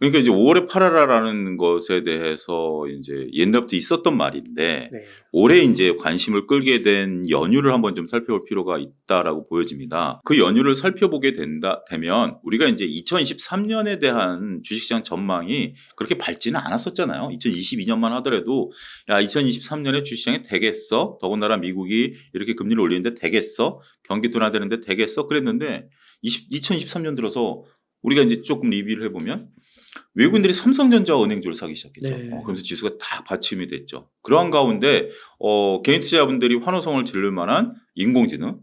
그러니까 이제 5월에 팔아라라는 것에 대해서 이제 옛날부터 있었던 말인데 네. 올해 이제 관심을 끌게 된 연유를 한번 좀 살펴볼 필요가 있다라고 보여집니다. 그 연유를 살펴보게 되면 우리가 이제 2023년에 대한 주식시장 전망이 그렇게 밝지는 않았었잖아요. 2022년만 하더라도 야 2023년에 주식시장이 되겠어? 더군다나 미국이 이렇게 금리를 올리는데 되겠어? 경기 둔화되는데 되겠어? 그랬는데 2023년 들어서 우리가 이제 조금 리뷰를 해보면 외국인들이 삼성전자와 은행주를 사기 시작했죠. 네. 그러면서 지수가 다 받침이 됐죠. 그러한 가운데 개인 투자자분들이 환호성을 지를 만한 인공지능,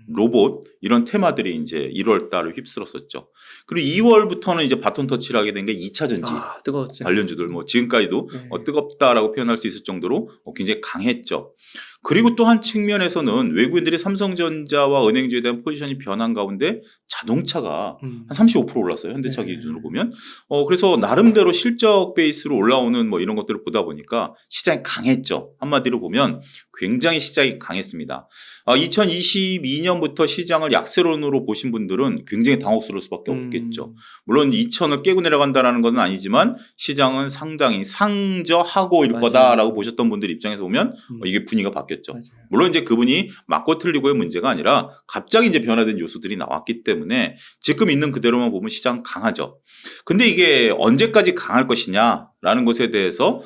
로봇 이런 테마들이 이제 1월 달을 휩쓸었었죠. 그리고 2월부터는 이제 바톤 터치를 하게 된 게 2차 전지 뜨거웠죠. 관련주들 뭐 지금까지도 네. 뜨겁다라고 표현할 수 있을 정도로 굉장히 강했죠. 그리고 또 한 측면에서는 외국인들이 삼성전자와 은행주에 대한 포지션이 변한 가운데 자동차가 한 35% 올랐어요. 현대차 네. 기준으로 보면. 그래서 나름대로 실적 베이스로 올라오는 뭐 이런 것들을 보다 보니까 시장이 강했죠. 한마디로 보면 굉장히 시장이 강했습니다. 2022년부터 시장을 약세론으로 보신 분들은 굉장히 당혹스러울 수밖에 없겠죠. 물론 2천을 깨고 내려간다는 건 아니지만 시장은 상당히 상저하고 일 맞아요. 거다라고 보셨던 분들 입장에서 보면 이게 분위기가 바뀌었죠. 맞아요. 물론 이제 그분이 맞고 틀리고의 문제가 아니라 갑자기 이제 변화된 요소들이 나왔기 때문에 지금 있는 그대로만 보면 시장 강하죠. 근데 이게 언제까지 강할 것이냐라는 것에 대해서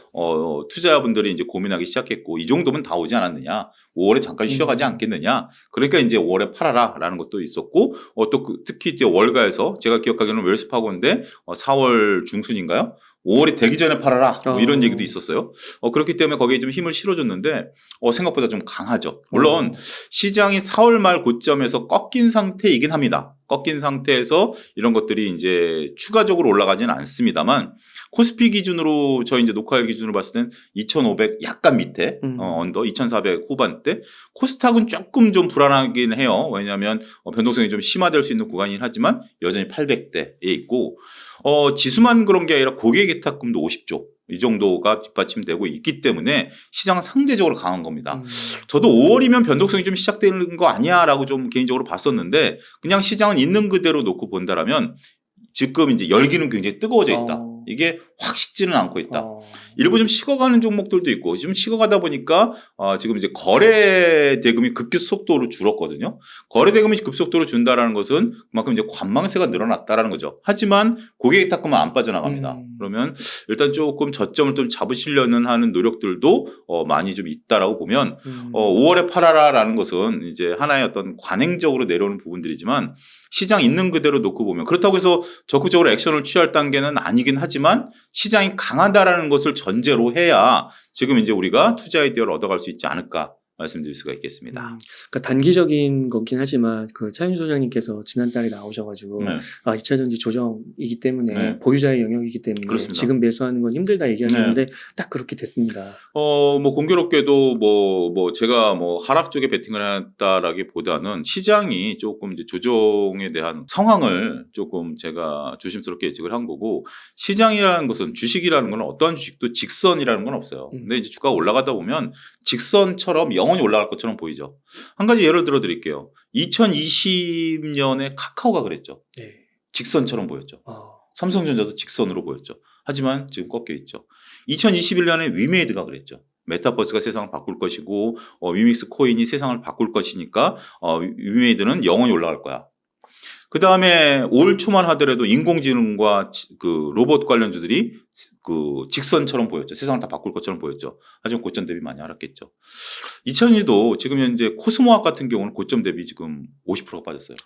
투자자분들이 이제 고민하기 시작했고 이 정도면 다 오지 않았느냐. 5월에 잠깐 쉬어가지 않겠느냐. 그러니까 이제 5월에 팔아라라는 것도 있었고 또 특히 이제 월가에서 제가 기억하기로는 웰스파고인데 4월 중순인가요? 5월이 되기 전에 팔아라 뭐 이런 얘기도 있었어요. 그렇기 때문에 거기에 좀 힘을 실어줬는데 생각보다 좀 강하죠. 물론 시장이 4월 말 고점에서 꺾인 상태이긴 합니다. 꺾인 상태에서 이런 것들이 이제 추가적으로 올라가지는 않습니다만 코스피 기준으로 저희 이제 녹화일 기준으로 봤을 땐 2,500 약간 밑에 언더 2,400 후반대 코스닥은 조금 좀 불안하긴 해요. 왜냐하면 변동성이 좀 심화될 수 있는 구간이긴 하지만 여전히 800대에 있고 지수만 그런 게 아니라 고객 예탁금도 50조 이 정도가 뒷받침되고 있기 때문에 시장은 상대적으로 강한 겁니다. 저도 5월이면 변동성이 좀 시작되는 거 아니야라고 좀 개인적으로 봤었는데 그냥 시장은 있는 그대로 놓고 본다라면 지금 이제 열기는 굉장히 뜨거워져 있다. 이게 확 식지는 않고 있다. 일부 좀 식어가는 종목들도 있고 지금 식어가다 보니까 지금 이제 거래 대금이 급격 속도로 줄었거든요. 거래 대금이 급속도로 준다라는 것은 그만큼 이제 관망세가 늘어났다라는 거죠. 하지만 고객 예탁금은 안 빠져나갑니다. 그러면 일단 조금 저점을 좀 잡으시려는 하는 노력들도 많이 좀 있다라고 보면 5월에 팔아라라는 것은 이제 하나의 어떤 관행적으로 내려오는 부분들이지만 시장 있는 그대로 놓고 보면 그렇다고 해서 적극적으로 액션을 취할 단계는 아니긴 하지만 시장이 강하다라는 것을 전제로 해야 지금 이제 우리가 투자 아이디어를 얻어갈 수 있지 않을까 말씀드릴 수가 있겠습니다. 그러니까 단기적인 거긴 하지만 그 차윤 소장님께서 지난달에 나오셔가지고 2차 전지 조정이기 때문에 보유자의 영역이기 때문에 그렇습니다. 지금 매수하는 건 힘들다 얘기하셨는데 딱 그렇게 됐습니다. 뭐 공교롭게도 뭐 제가 뭐 하락 쪽에 베팅을 했다라기보다는 시장이 조금 이제 조정에 대한 상황을 조금 제가 조심스럽게 예측을 한 거고 시장이라는 것은 주식이라는 건 어떠한 주식도 직선이라는 건 없어요. 근데 이제 주가가 올라가다 보면 직선처럼 영원히 올라갈 것처럼 보이죠. 한 가지 예를 들어 드릴게요. 2020년에 카카오가 그랬죠. 네. 직선처럼 보였죠. 삼성전자도 직선으로 보였죠. 하지만 지금 꺾여 있죠. 2021년에 위메이드가 그랬죠. 메타버스가 세상을 바꿀 것이고 위믹스 코인이 세상을 바꿀 것이니까 위메이드는 영원히 올라갈 거야. 그 다음에 올 초만 하더라도 인공지능과 그 로봇 관련주들이 그 직선처럼 보였죠. 세상을 다 바꿀 것처럼 보였죠. 하지만 고점 대비 많이 하락했죠. 2000년도 지금 현재 코스모학 같은 경우는 고점 대비 지금 50%가 빠졌어요.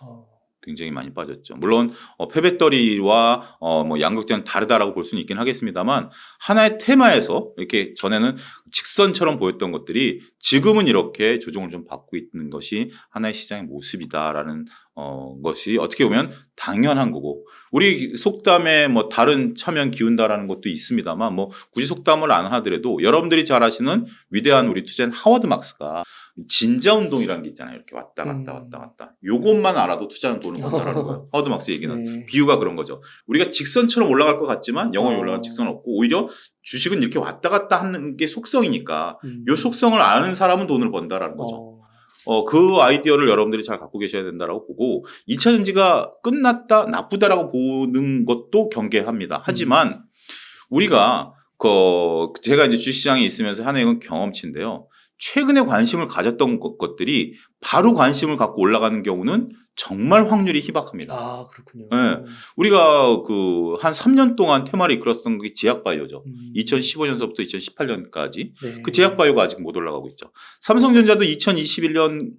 굉장히 많이 빠졌죠. 물론 폐배터리와 뭐 양극재는 다르다라고 볼 수는 있긴 하겠습니다만 하나의 테마에서 이렇게 전에는 직선처럼 보였던 것들이 지금은 이렇게 조정을 좀 받고 있는 것이 하나의 시장의 모습이다라는 것이 어떻게 보면 당연한 거고 우리 속담에 뭐 다른 차면 기운다라는 것도 있습니다만 뭐 굳이 속담을 안 하더라도 여러분들이 잘 아시는 위대한 우리 투자인 하워드 막스가 진자운동이라는 게 있잖아요. 이렇게 왔다 갔다 왔다 갔다. 요것만 알아도 투자는 돈을 번다라는 거예요. 하워드 막스 얘기는. 비유가 그런 거죠. 우리가 직선처럼 올라갈 것 같지만 영원히 올라가는 직선은 없고 오히려 주식은 이렇게 왔다 갔다 하는 게 속성이니까 이 속성을 아는 사람은 돈을 번다라는 거죠. 그 아이디어를 여러분들이 잘 갖고 계셔야 된다라고 보고 2차 전지가 끝났다 나쁘다라고 보는 것도 경계합니다. 하지만 우리가 제가 이제 주식시장에 있으면서 하는 경험치인데요. 최근에 관심을 가졌던 것들이 바로 관심을 갖고 올라가는 경우는 정말 확률이 희박합니다. 아, 그렇군요. 네. 우리가 한 3년 동안 테마를 이끌었던 게 제약바이오죠. 2015년서부터 2018년까지. 네. 그 제약바이오가 아직 못 올라가고 있죠. 삼성전자도 2021년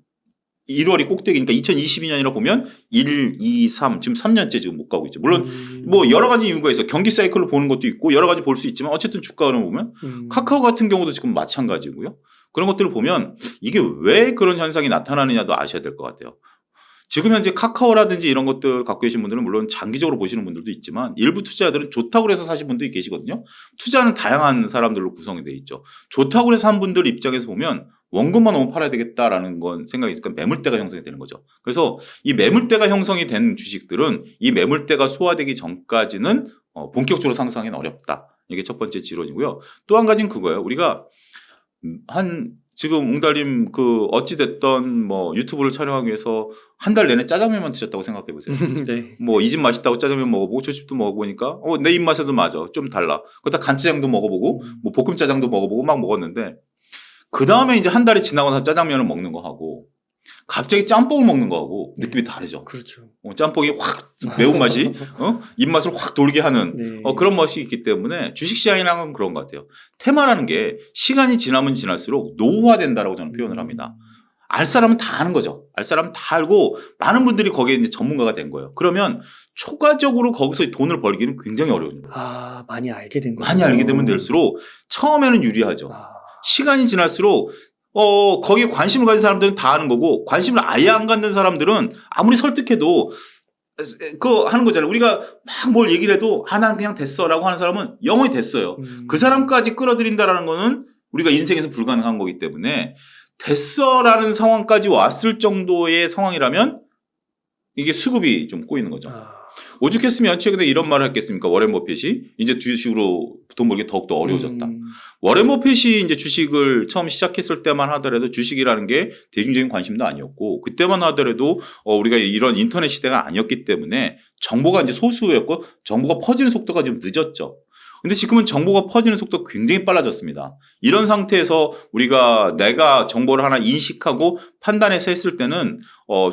1월이 꼭대기니까 2022년이라 보면 1, 2, 3 지금 3년째 지금 못 가고 있죠. 물론 뭐 여러 가지 이유가 있어. 경기 사이클로 보는 것도 있고 여러 가지 볼 수 있지만 어쨌든 주가를 보면 카카오 같은 경우도 지금 마찬가지고요. 그런 것들을 보면 이게 왜 그런 현상이 나타나느냐도 아셔야 될 것 같아요. 지금 현재 카카오라든지 이런 것들 갖고 계신 분들은 물론 장기적으로 보시는 분들도 있지만 일부 투자자들은 좋다고 해서 사신 분들이 계시거든요. 투자는 다양한 사람들로 구성이 되어 있죠. 좋다고 해서 한 분들 입장에서 보면 원금만 너무 팔아야 되겠다라는 건 생각이 있으니까 매물대가 형성이 되는 거죠. 그래서 이 매물대가 형성이 된 주식들은 이 매물대가 소화되기 전까지는 본격적으로 상승하기는 어렵다. 이게 첫 번째 지론이고요. 또 한 가지는 그거예요. 우리가 지금 웅달님 어찌됐던 유튜브를 촬영하기 위해서 한 달 내내 짜장면만 드셨다고 생각해 보세요. 네. 이 집 맛있다고 짜장면 먹어보고 저 집도 먹어보니까 내 입맛에도 맞아. 좀 달라. 그러다 간짜장도 먹어보고 볶음 짜장도 먹어보고 막 먹었는데 그 다음에 이제 한 달이 지나고 나서 짜장면을 먹는 거 하고 갑자기 짬뽕을 먹는 거 하고 느낌이 다르죠. 그렇죠. 짬뽕이 확 매운맛이 입맛을 확 돌게 하는 네. 그런 맛이 있기 때문에 주식시장이라는 건 그런 것 같아요. 테마라는 게 시간이 지나면 지날수록 노후화된다라고 저는 표현을 합니다. 알 사람은 다 아는 거죠. 알 사람은 다 알고 많은 분들이 거기에 이제 전문가가 된 거예요. 그러면 초과적으로 거기서 돈을 벌기는 굉장히 어려워요. 아, 많이 알게 된 거예요. 많이 알게 되면 될수록 처음에는 유리하죠. 시간이 지날수록 거기에 관심을 가진 사람들은 다 아는 거고 관심을 아예 안 갖는 사람들은 아무리 설득해도 그거 하는 거잖아요. 우리가 막 뭘 얘기를 해도 난 그냥 됐어라고 하는 사람은 영원히 됐어요. 그 사람까지 끌어들인다라는 거는 우리가 인생에서 불가능한 거기 때문에 됐어라는 상황까지 왔을 정도의 상황이라면 이게 수급이 좀 꼬이는 거죠. 오죽했으면 최근에 이런 말을 했겠습니까? 워렌 버핏이 이제 주식으로 돈 벌기 더욱더 어려워졌다. 워렌 버핏이 이제 주식을 처음 시작했을 때만 하더라도 주식이라는 게 대중적인 관심도 아니었고 그때만 하더라도 우리가 이런 인터넷 시대가 아니었기 때문에 정보가 이제 소수였고 정보가 퍼지는 속도가 좀 늦었죠. 근데 지금은 정보가 퍼지는 속도가 굉장히 빨라졌습니다. 이런 상태에서 내가 정보를 하나 인식하고 판단해서 했을 때는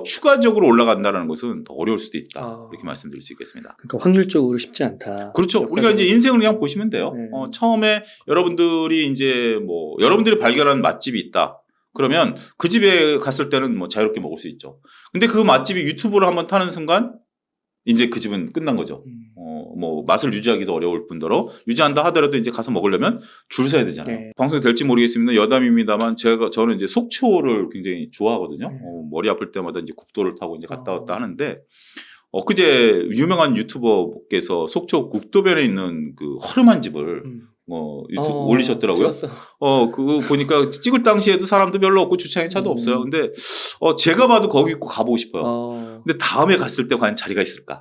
추가적으로 올라간다는 것은 더 어려울 수도 있다. 이렇게 말씀드릴 수 있겠습니다. 그러니까 확률적으로 쉽지 않다. 그렇죠. 우리가 이제 인생을 그냥 보시면 돼요. 네. 처음에 여러분들이 이제 여러분들이 발견한 맛집이 있다. 그러면 그 집에 갔을 때는 자유롭게 먹을 수 있죠. 근데 그 맛집이 유튜브를 한번 타는 순간 이제 그 집은 끝난 거죠. 맛을 유지하기도 어려울 뿐더러 유지한다 하더라도 이제 가서 먹으려면 줄 서야 되잖아요. 네. 방송이 될지 모르겠습니다. 여담입니다만 저는 이제 속초를 굉장히 좋아하거든요. 머리 아플 때마다 이제 국도를 타고 이제 갔다 왔다 하는데 그제 유명한 유튜버께서 속초 국도변에 있는 그 허름한 집을 유튜브 올리셨더라고요. 그거 보니까 찍을 당시에도 사람도 별로 없고 주차장에 차도 없어요. 근데 제가 봐도 거기 꼭 가보고 싶어요. 근데 다음에 갔을 때 과연 자리가 있을까?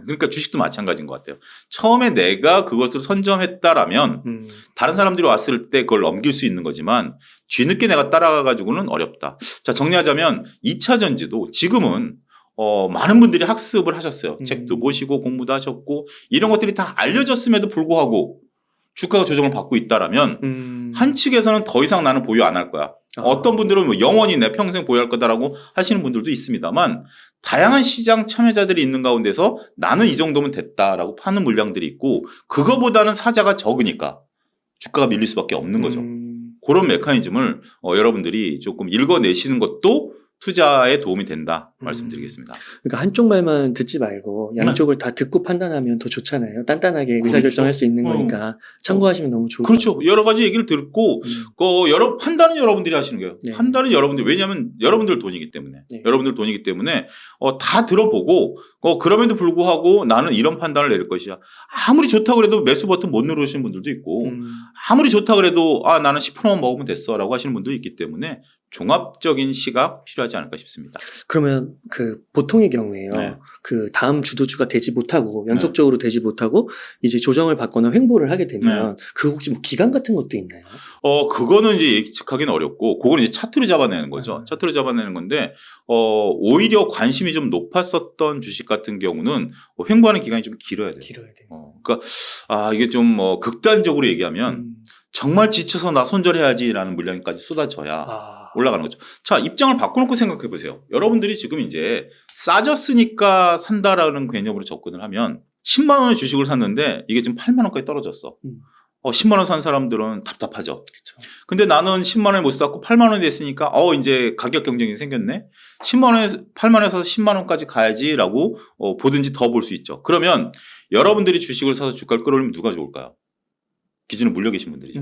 그러니까 주식도 마찬가지인 것 같아요. 처음에 내가 그것을 선점했다라면 다른 사람들이 왔을 때 그걸 넘길 수 있는 거지만 뒤늦게 내가 따라가가지고는 어렵다. 자, 정리하자면 2차 전지도 지금은 많은 분들이 학습을 하셨어요. 책도 보시고 공부도 하셨고 이런 것들이 다 알려졌음에도 불구하고 주가가 조정을 받고 있다라면 한 측에서는 더 이상 나는 보유 안 할 거야. 어떤 분들은 영원히 내 평생 보유할 거다라고 하시는 분들도 있습니다만 다양한 시장 참여자들이 있는 가운데서 나는 이 정도면 됐다라고 파는 물량들이 있고 그거보다는 사자가 적으니까 주가가 밀릴 수밖에 없는 거죠. 그런 메커니즘을 여러분들이 조금 읽어내시는 것도 투자에 도움이 된다 말씀드리겠습니다. 그러니까 한쪽 말만 듣지 말고 양쪽을 다 듣고 판단하면 더 좋잖아요. 단단하게 의사결정할 수 있는 거니까 참고하시면 너무 좋을 것 같아요. 그렇죠. 여러 가지 얘기를 듣고 판단은 여러분들이 하시는 거예요. 네. 판단은 여러분들이 왜냐하면 여러분들 돈이기 때문에 여러분들 돈이기 때문에 다 들어보고 그럼에도 불구하고 나는 이런 판단을 내릴 것이야. 아무리 좋다고 그래도 매수 버튼 못 누르시는 분들도 있고 아무리 좋다고 그래도 나는 10%만 먹으면 됐어라고 하시는 분도 있기 때문에 종합적인 시각 필요하지 않을까 싶습니다. 그러면 그 보통의 경우에요. 네. 그 다음 주도주가 되지 못하고 연속적으로 되지 못하고 이제 조정을 받거나 횡보를 하게 되면 그 혹시 뭐 기간 같은 것도 있나요? 그거는 이제 예측하기는 어렵고, 그거는 이제 차트를 잡아내는 거죠. 차트를 잡아내는 건데, 오히려 관심이 좀 높았었던 주식 같은 경우는 횡보하는 기간이 좀 길어야 돼요. 길어야 돼요. 그러니까, 이게 좀 극단적으로 얘기하면, 정말 지쳐서 나 손절해야지라는 물량까지 쏟아져야 올라가는 거죠. 자, 입장을 바꿔놓고 생각해 보세요. 여러분들이 지금 이제 싸졌으니까 산다라는 개념으로 접근을 하면 10만 원의 주식을 샀는데 이게 지금 8만 원까지 떨어졌어. 10만 원 산 사람들은 답답하죠. 그쵸. 근데 나는 10만 원에 못 샀고 8만 원이 됐으니까 이제 가격 경쟁이 생겼네. 10만 원에 8만 원에서 10만 원까지 가야지라고 보든지 더 볼 수 있죠. 그러면 여러분들이 주식을 사서 주가를 끌어올리면 누가 좋을까요? 기준에 물려 계신 분들이죠.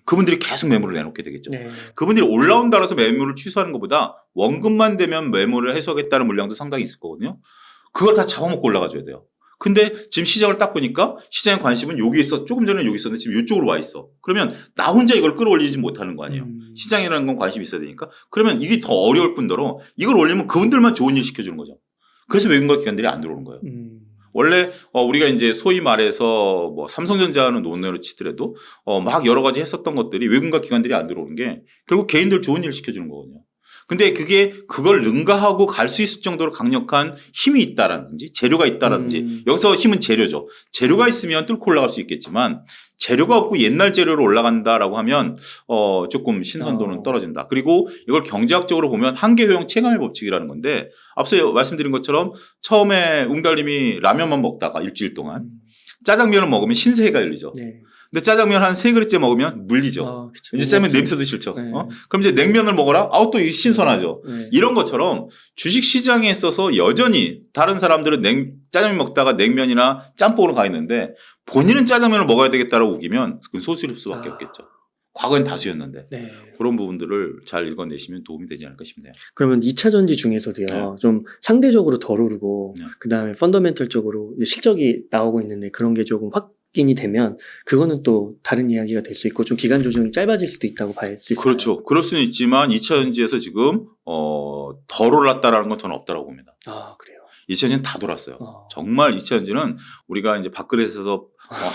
그분들이 계속 매물을 내놓게 되겠죠. 네. 그분들이 올라온다 해서 매물을 취소하는 것보다 원금만 되면 매물을 해소하겠다는 물량도 상당히 있을 거거든요. 그걸 다 잡아먹고 올라가줘야 돼요. 근데 지금 시장을 딱 보니까 시장의 관심은 여기 있어. 조금 전에 여기 있었는데 지금 이쪽으로 와 있어. 그러면 나 혼자 이걸 끌어올리지 못하는 거 아니에요. 시장이라는 건 관심이 있어야 되니까. 그러면 이게 더 어려울 뿐더러 이걸 올리면 그분들만 좋은 일 시켜주는 거죠. 그래서 외국인과 기관들이 안 들어오는 거예요. 원래 우리가 이제 소위 말해서 뭐 삼성전자는 논외로 치더라도 막 여러 가지 했었던 것들이 외국인과 기관들이 안 들어오는 게 결국 개인들 좋은 일 시켜주는 거거든요. 근데 그걸 능가하고 갈 수 있을 정도로 강력한 힘이 있다라든지 재료가 있다라든지 여기서 힘은 재료죠. 재료가 있으면 뚫고 올라갈 수 있겠지만 재료가 없고 옛날 재료로 올라간다라고 하면 조금 신선도는 떨어진다. 그리고 이걸 경제학적으로 보면 한계효용 체감의 법칙이라는 건데 앞서 말씀드린 것처럼 처음에 웅달님이 라면만 먹다가 일주일 동안 짜장면을 먹으면 신세가 열리죠. 네. 근데 짜장면 한 3그릇째 먹으면 물리죠. 이제 짜장면 냄새도 싫죠. 네. 그럼 이제 냉면을 먹어라? 또 이게 신선하죠. 네. 이런 것처럼 주식 시장에 있어서 여전히 다른 사람들은 짜장면 먹다가 냉면이나 짬뽕으로 가 있는데 본인은 짜장면을 먹어야 되겠다라고 우기면 그건 소수일 수밖에 없겠죠. 과거엔 다수였는데. 네. 그런 부분들을 잘 읽어내시면 도움이 되지 않을까 싶네요. 그러면 2차 전지 중에서도요, 좀 상대적으로 덜 오르고, 네. 그 다음에 펀더멘털적으로 이제 실적이 나오고 있는데 그런 게 조금 확인이 되면, 그거는 또 다른 이야기가 될 수 있고, 좀 기간 조정이 짧아질 수도 있다고 볼 수 있어요. 그렇죠. 그럴 수는 있지만 2차 전지에서 지금 덜 올랐다라는 건 저는 없다라고 봅니다. 그래요. 2차 전지는 다 돌았어요. 정말 2차 전지는 우리가 이제 밥그릇에서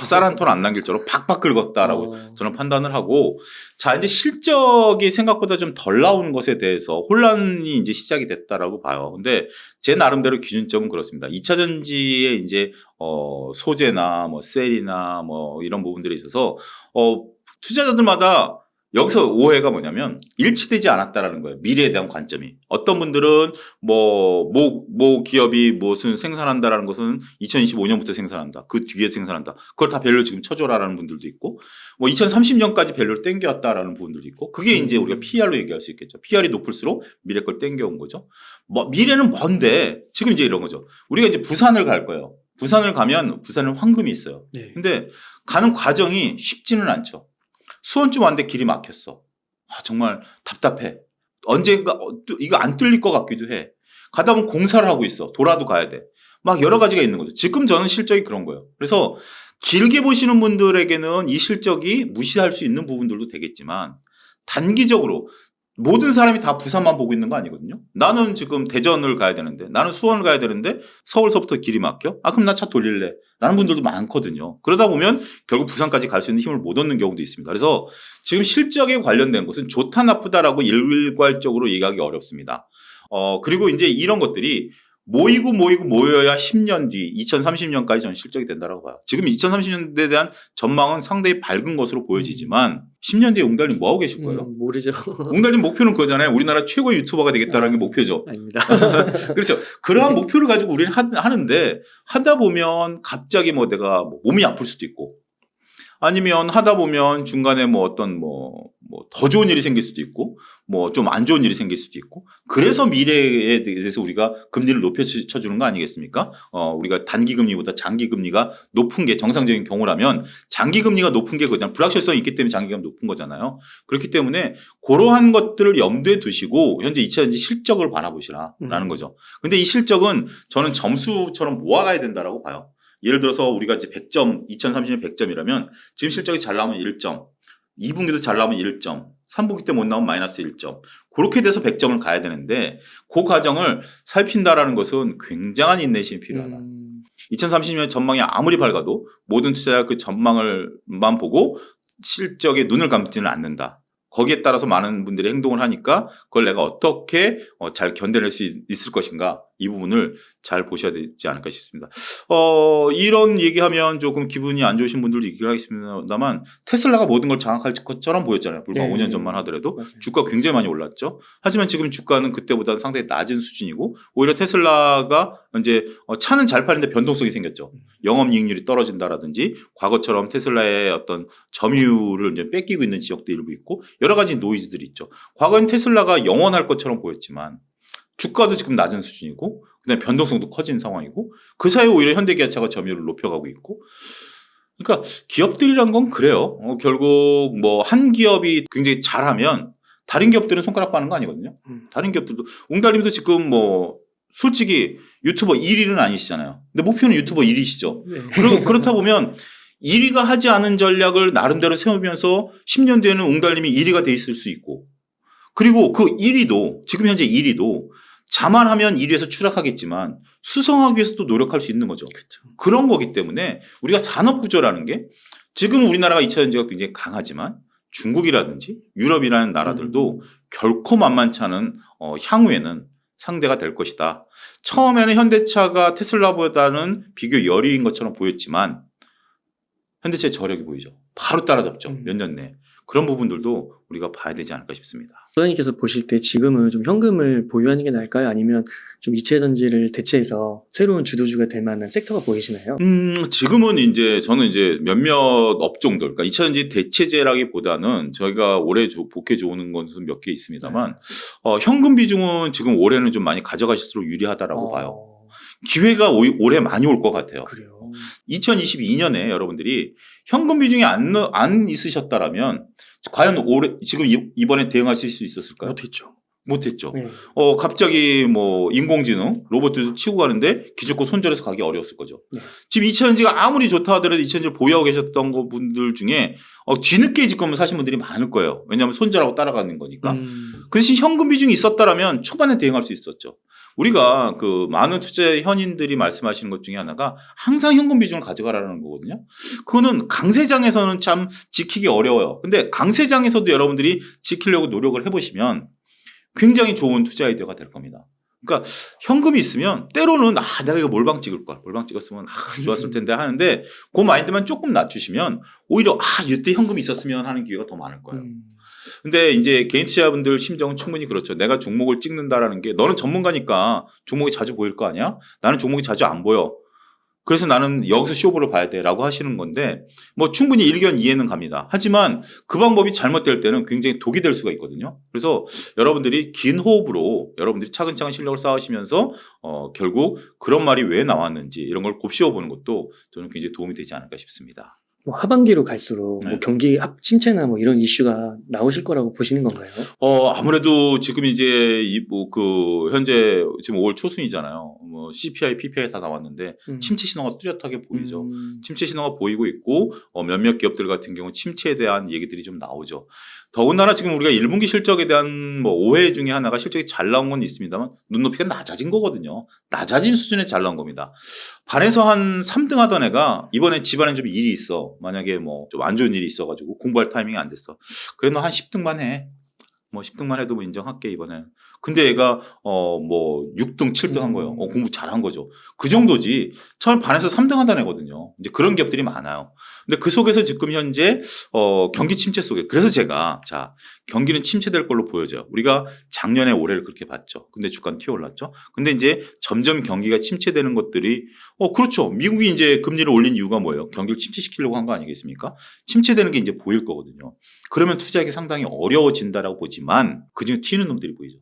쌀 한 톨 안 남길 정도로 팍팍 긁었다라고 저는 판단을 하고, 자, 이제 실적이 생각보다 좀 덜 나오는 것에 대해서 혼란이 이제 시작이 됐다라고 봐요. 근데 제 나름대로 기준점은 그렇습니다. 2차 전지에 이제 소재나 뭐 셀이나 뭐 이런 부분들에 있어서 투자자들마다 여기서 오해가 뭐냐면 일치되지 않았다라는 거예요. 미래에 대한 관점이. 어떤 분들은 뭐 기업이 무엇은 생산한다라는 것은 2025년부터 생산한다. 그 뒤에 생산한다. 그걸 다 밸류 지금 쳐줘라라는 분들도 있고, 뭐 2030년까지 밸류를 땡겨왔다라는 부분들도 있고, 그게 이제 우리가 PR로 얘기할 수 있겠죠. PR이 높을수록 미래 걸 땡겨온 거죠. 뭐 미래는 먼데 지금 이제 이런 거죠. 우리가 이제 부산을 갈 거예요. 부산을 가면 부산은 황금이 있어요. 네. 근데 가는 과정이 쉽지는 않죠. 수원쯤 왔는데 길이 막혔어. 정말 답답해. 언젠가 이거 안 뚫릴 것 같기도 해. 가다 보면 공사를 하고 있어. 돌아도 가야 돼. 막 여러 가지가 있는 거죠. 지금 저는 실적이 그런 거예요. 그래서 길게 보시는 분들에게는 이 실적이 무시할 수 있는 부분들도 되겠지만 단기적으로 모든 사람이 다 부산만 보고 있는 거 아니거든요. 나는 지금 대전을 가야 되는데, 나는 수원을 가야 되는데 서울서부터 길이 막혀? 그럼 나 차 돌릴래. 라는 분들도 많거든요. 그러다 보면 결국 부산까지 갈 수 있는 힘을 못 얻는 경우도 있습니다. 그래서 지금 실적에 관련된 것은 좋다 나쁘다라고 일괄적으로 얘기하기 어렵습니다. 그리고 이제 이런 것들이 모여야 10년 뒤 2030년까지 전 실적이 된다고 봐요. 지금 2030년대에 대한 전망은 상당히 밝은 것으로 보여지지만 10년 뒤에 웅달님 뭐 하고 계실 거예요? 모르죠. 웅달님 목표는 그거잖아요. 우리나라 최고의 유튜버가 되겠다는 게 목표죠. 아닙니다. 그렇죠. 그러한 목표를 가지고 우리는 하는데, 하다 보면 갑자기 뭐 내가 몸이 아플 수도 있고, 아니면 하다 보면 중간에 뭐 어떤 더 좋은 일이 생길 수도 있고, 뭐 좀 안 좋은 일이 생길 수도 있고, 그래서 미래에 대해서 우리가 금리를 높여쳐주는 거 아니겠습니까? 우리가 단기 금리보다 장기 금리가 높은 게 정상적인 경우라면, 장기 금리가 높은 게 그냥 불확실성이 있기 때문에 장기가 높은 거잖아요. 그렇기 때문에 그러한 것들을 염두에 두시고 현재 2차 전지 실적을 바라보시라라는 거죠. 근데 이 실적은 저는 점수처럼 모아가야 된다라고 봐요. 예를 들어서 우리가 이제 100점, 2030년 100점이라면 지금 실적이 잘 나오면 1점, 2분기도 잘 나오면 1점, 3분기 때 못 나오면 마이너스 1점. 그렇게 돼서 100점을 가야 되는데 그 과정을 살핀다라는 것은 굉장한 인내심이 필요하다. 2030년 전망이 아무리 밝아도 모든 투자자가 그 전망을만 보고 실적에 눈을 감지는 않는다. 거기에 따라서 많은 분들이 행동을 하니까 그걸 내가 어떻게 잘 견뎌낼 수 있을 것인가 이 부분을 잘 보셔야 되지 않을까 싶습니다. 이런 얘기하면 조금 기분이 안 좋으신 분들도 있긴 하겠습니다만 테슬라가 모든 걸 장악할 것처럼 보였잖아요. 불과 네. 5년 전만 하더라도 맞아요. 주가 굉장히 많이 올랐죠. 하지만 지금 주가는 그때보다는 상당히 낮은 수준이고 오히려 테슬라가 이제 차는 잘 팔리는데 변동성이 생겼죠. 영업이익률이 떨어진다라든지 과거처럼 테슬라의 어떤 점유율을 이제 뺏기고 있는 지역도 일부 있고 여러 가지 노이즈들이 있죠. 과거엔 테슬라가 영원할 것처럼 보였지만 주가도 지금 낮은 수준이고 그다음에 변동성도 커진 상황이고 그 사이에 오히려 현대기아차가 점유율을 높여가고 있고 그러니까 기업들이란 건 그래요. 결국 뭐 한 기업이 굉장히 잘하면 다른 기업들은 손가락 빠는 거 아니거든요. 다른 기업들도 웅달님도 지금 뭐 솔직히 유튜버 1위는 아니시잖아요. 근데 목표는 유튜버 1위시죠. 네. 그렇다 보면 1위가 하지 않은 전략을 나름대로 세우면서 10년 뒤에는 웅달님이 1위가 돼 있을 수 있고 그리고 그 1위도 지금 현재 1위도 자만하면 1위에서 추락하겠지만 수성하기 위해서 또 노력할 수 있는 거죠. 그렇죠. 그런 거기 때문에 우리가 산업 구조라는 게 지금 우리나라가 2차 전지가 굉장히 강하지만 중국이라든지 유럽이라는 나라들도 결코 만만치 않은 향후에는 상대가 될 것이다. 처음에는 현대차가 테슬라보다는 비교 열의인 것처럼 보였지만 현대차의 저력이 보이죠. 바로 따라잡죠. 몇 년 내에. 그런 부분들도 우리가 봐야 되지 않을까 싶습니다. 소장님께서 보실 때 지금은 좀 현금을 보유하는 게 나을까요? 아니면 좀 이체전지를 대체해서 새로운 주도주가 될 만한 섹터가 보이시나요? 지금은 이제 저는 이제 몇몇 업종들, 그러니까 2차전지 대체제라기보다는 저희가 올해 복해 좋은 것은 몇 개 있습니다만 현금 비중은 지금 올해는 좀 많이 가져가실수록 유리하다라고 봐요. 기회가 올해 많이 올 것 같아요. 그래요. 2022년에 여러분들이 현금 비중이 안 있으셨다라면 과연 올해 지금 이번에 대응하실 수 있었을까요? 못했죠. 못했죠. 네. 갑자기 뭐 인공지능 로봇도 치고 가는데 기죽고 손절해서 가기 어려웠을 거죠. 네. 지금 2차전지가 아무리 좋다 하더라도 2차전지를 보유하고 계셨던 분들 중에 뒤늦게 지금 사신 분들이 많을 거예요. 왜냐하면 손절하고 따라가는 거니까. 그 대신 현금 비중이 있었다라면 초반에 대응할 수 있었죠. 우리가 그 많은 투자 현인들이 말씀하시는 것 중에 하나가 항상 현금 비중을 가져가라는 거거든요. 그거는 강세장에서는 참 지키기 어려워요. 근데 강세장에서도 여러분들이 지키려고 노력을 해보시면 굉장히 좋은 투자 아이디어가 될 겁니다. 그러니까 현금이 있으면 때로는 내가 이거 몰빵 찍을 걸. 몰빵 찍었으면 좋았을 텐데 하는데 그 마인드만 조금 낮추시면 오히려 이때 현금이 있었으면 하는 기회가 더 많을 거예요. 근데 이제 개인 투자자분들 심정은 충분히 그렇죠. 내가 종목을 찍는다라는 게 너는 전문가니까 종목이 자주 보일 거 아니야? 나는 종목이 자주 안 보여. 그래서 나는 여기서 쇼부를 봐야 돼라고 하시는 건데 뭐 충분히 일견 이해는 갑니다. 하지만 그 방법이 잘못될 때는 굉장히 독이 될 수가 있거든요. 그래서 여러분들이 긴 호흡으로 여러분들이 차근차근 실력을 쌓으시면서 결국 그런 말이 왜 나왔는지 이런 걸 곱씹어 보는 것도 저는 굉장히 도움이 되지 않을까 싶습니다. 뭐 하반기로 갈수록 네. 뭐 경기 침체나 뭐 이런 이슈가 나오실 거라고 보시는 건가요? 아무래도 지금 이제 현재 지금 5월 초순이잖아요. 뭐 CPI, PPI 다 나왔는데 침체 신호가 뚜렷하게 보이죠. 침체 신호가 보이고 있고 몇몇 기업들 같은 경우 침체에 대한 얘기들이 좀 나오죠. 더군다나 지금 우리가 1분기 실적에 대한 뭐 오해 중에 하나가 실적이 잘 나온 건 있습니다만 눈높이가 낮아진 거거든요. 낮아진 수준에 잘 나온 겁니다. 반에서 한 3등 하던 애가 이번에 집안에 좀 일이 있어. 만약에 뭐 좀 안 좋은 일이 있어가지고 공부할 타이밍이 안 됐어. 그래 너 한 10등만 해. 뭐 10등만 해도 뭐 인정할게 이번에. 근데 얘가 뭐 6등, 7등 한 거예요. 공부 잘한 거죠. 그 정도지. 처음 반에서 3등 하던 애거든요. 이제 그런 기업들이 많아요. 근데 그 속에서 지금 현재 경기 침체 속에 그래서 제가 경기는 침체될 걸로 보여져요. 우리가 작년에 올해를 그렇게 봤죠. 근데 주가는 튀어올랐죠. 근데 이제 점점 경기가 침체되는 것들이 그렇죠. 미국이 이제 금리를 올린 이유가 뭐예요? 경기를 침체시키려고 한 거 아니겠습니까? 침체되는 게 이제 보일 거거든요. 그러면 투자하기 상당히 어려워진다라고 보지만 그중에 튀는 놈들이 보이죠.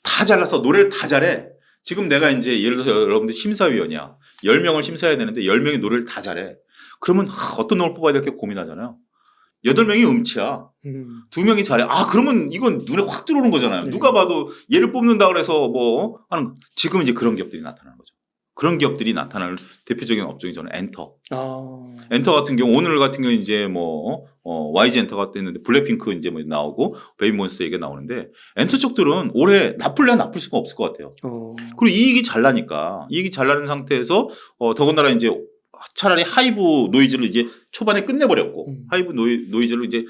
다 잘라서 노래를 다 잘해. 지금 내가 이제 예를 들어서 여러분들 심사위원이야. 10명을 심사해야 되는데 10명이 노래를 다 잘해. 그러면 어떤 놈을 뽑아야 될까 고민하잖아요. 8명이 음치야. 2명이 잘해. 그러면 이건 눈에 확 들어오는 거잖아요. 네. 누가 봐도 얘를 뽑는다 그래서 뭐 하는 지금 이제 그런 기업들이 나타나는 거죠. 그런 기업들이 나타날 대표적인 업종이 저는 엔터. 아, 엔터 같은 경우 오늘 같은 경우 이제 뭐 YG 엔터가 했는데 블랙핑크 이제 뭐 나오고 베이비몬스터 얘기가 나오는데 엔터 쪽들은 올해 나쁠래 나쁠 수가 없을 것 같아요. 그리고 이익이 잘 나니까 이익이 잘 나는 상태에서 더군다나 이제 차라리 하이브 노이즈를 이제 초반에 끝내버렸고 하이브 노이즈를 이제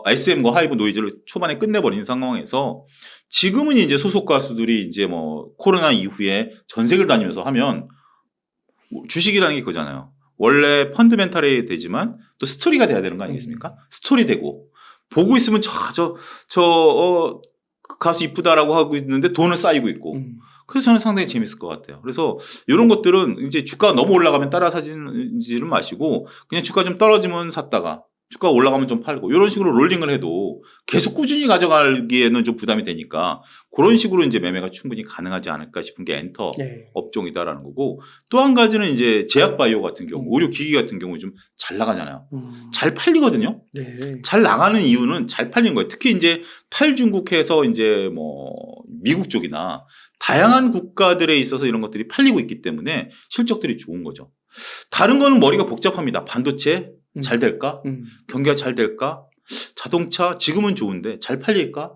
SM과 하이브 노이즈를 초반에 끝내버린 상황에서 지금은 이제 소속 가수들이 이제 뭐 코로나 이후에 전세계를 다니면서 하면 주식이라는 게 그거잖아요. 원래 펀드멘탈이 되지만 또 스토리가 돼야 되는 거 아니겠습니까? 스토리 되고 보고 있으면 가수 이쁘다라고 하고 있는데 돈은 쌓이고 있고. 그래서 저는 상당히 재밌을 것 같아요. 그래서 이런 것들은 이제 주가가 너무 올라가면 따라 사지는 마시고 그냥 주가 좀 떨어지면 샀다가 주가가 올라가면 좀 팔고 이런 식으로 롤링을 해도 계속 꾸준히 가져가기에는 좀 부담이 되니까 그런 식으로 이제 매매가 충분히 가능하지 않을까 싶은 게 엔터 네. 업종이다라는 거고 또 한 가지는 이제 제약바이오 같은 경우 의료기기 같은 경우 좀 잘 나가잖아요. 잘 팔리거든요. 네. 잘 나가는 이유는 잘 팔린 거예요. 특히 이제 탈중국해서 이제 뭐 미국 쪽이나 다양한 국가들에 있어서 이런 것들이 팔리고 있기 때문에 실적들이 좋은 거죠. 다른 거는 머리가 복잡합니다. 반도체 잘 될까? 경기가 잘 될까? 자동차 지금은 좋은데 잘 팔릴까?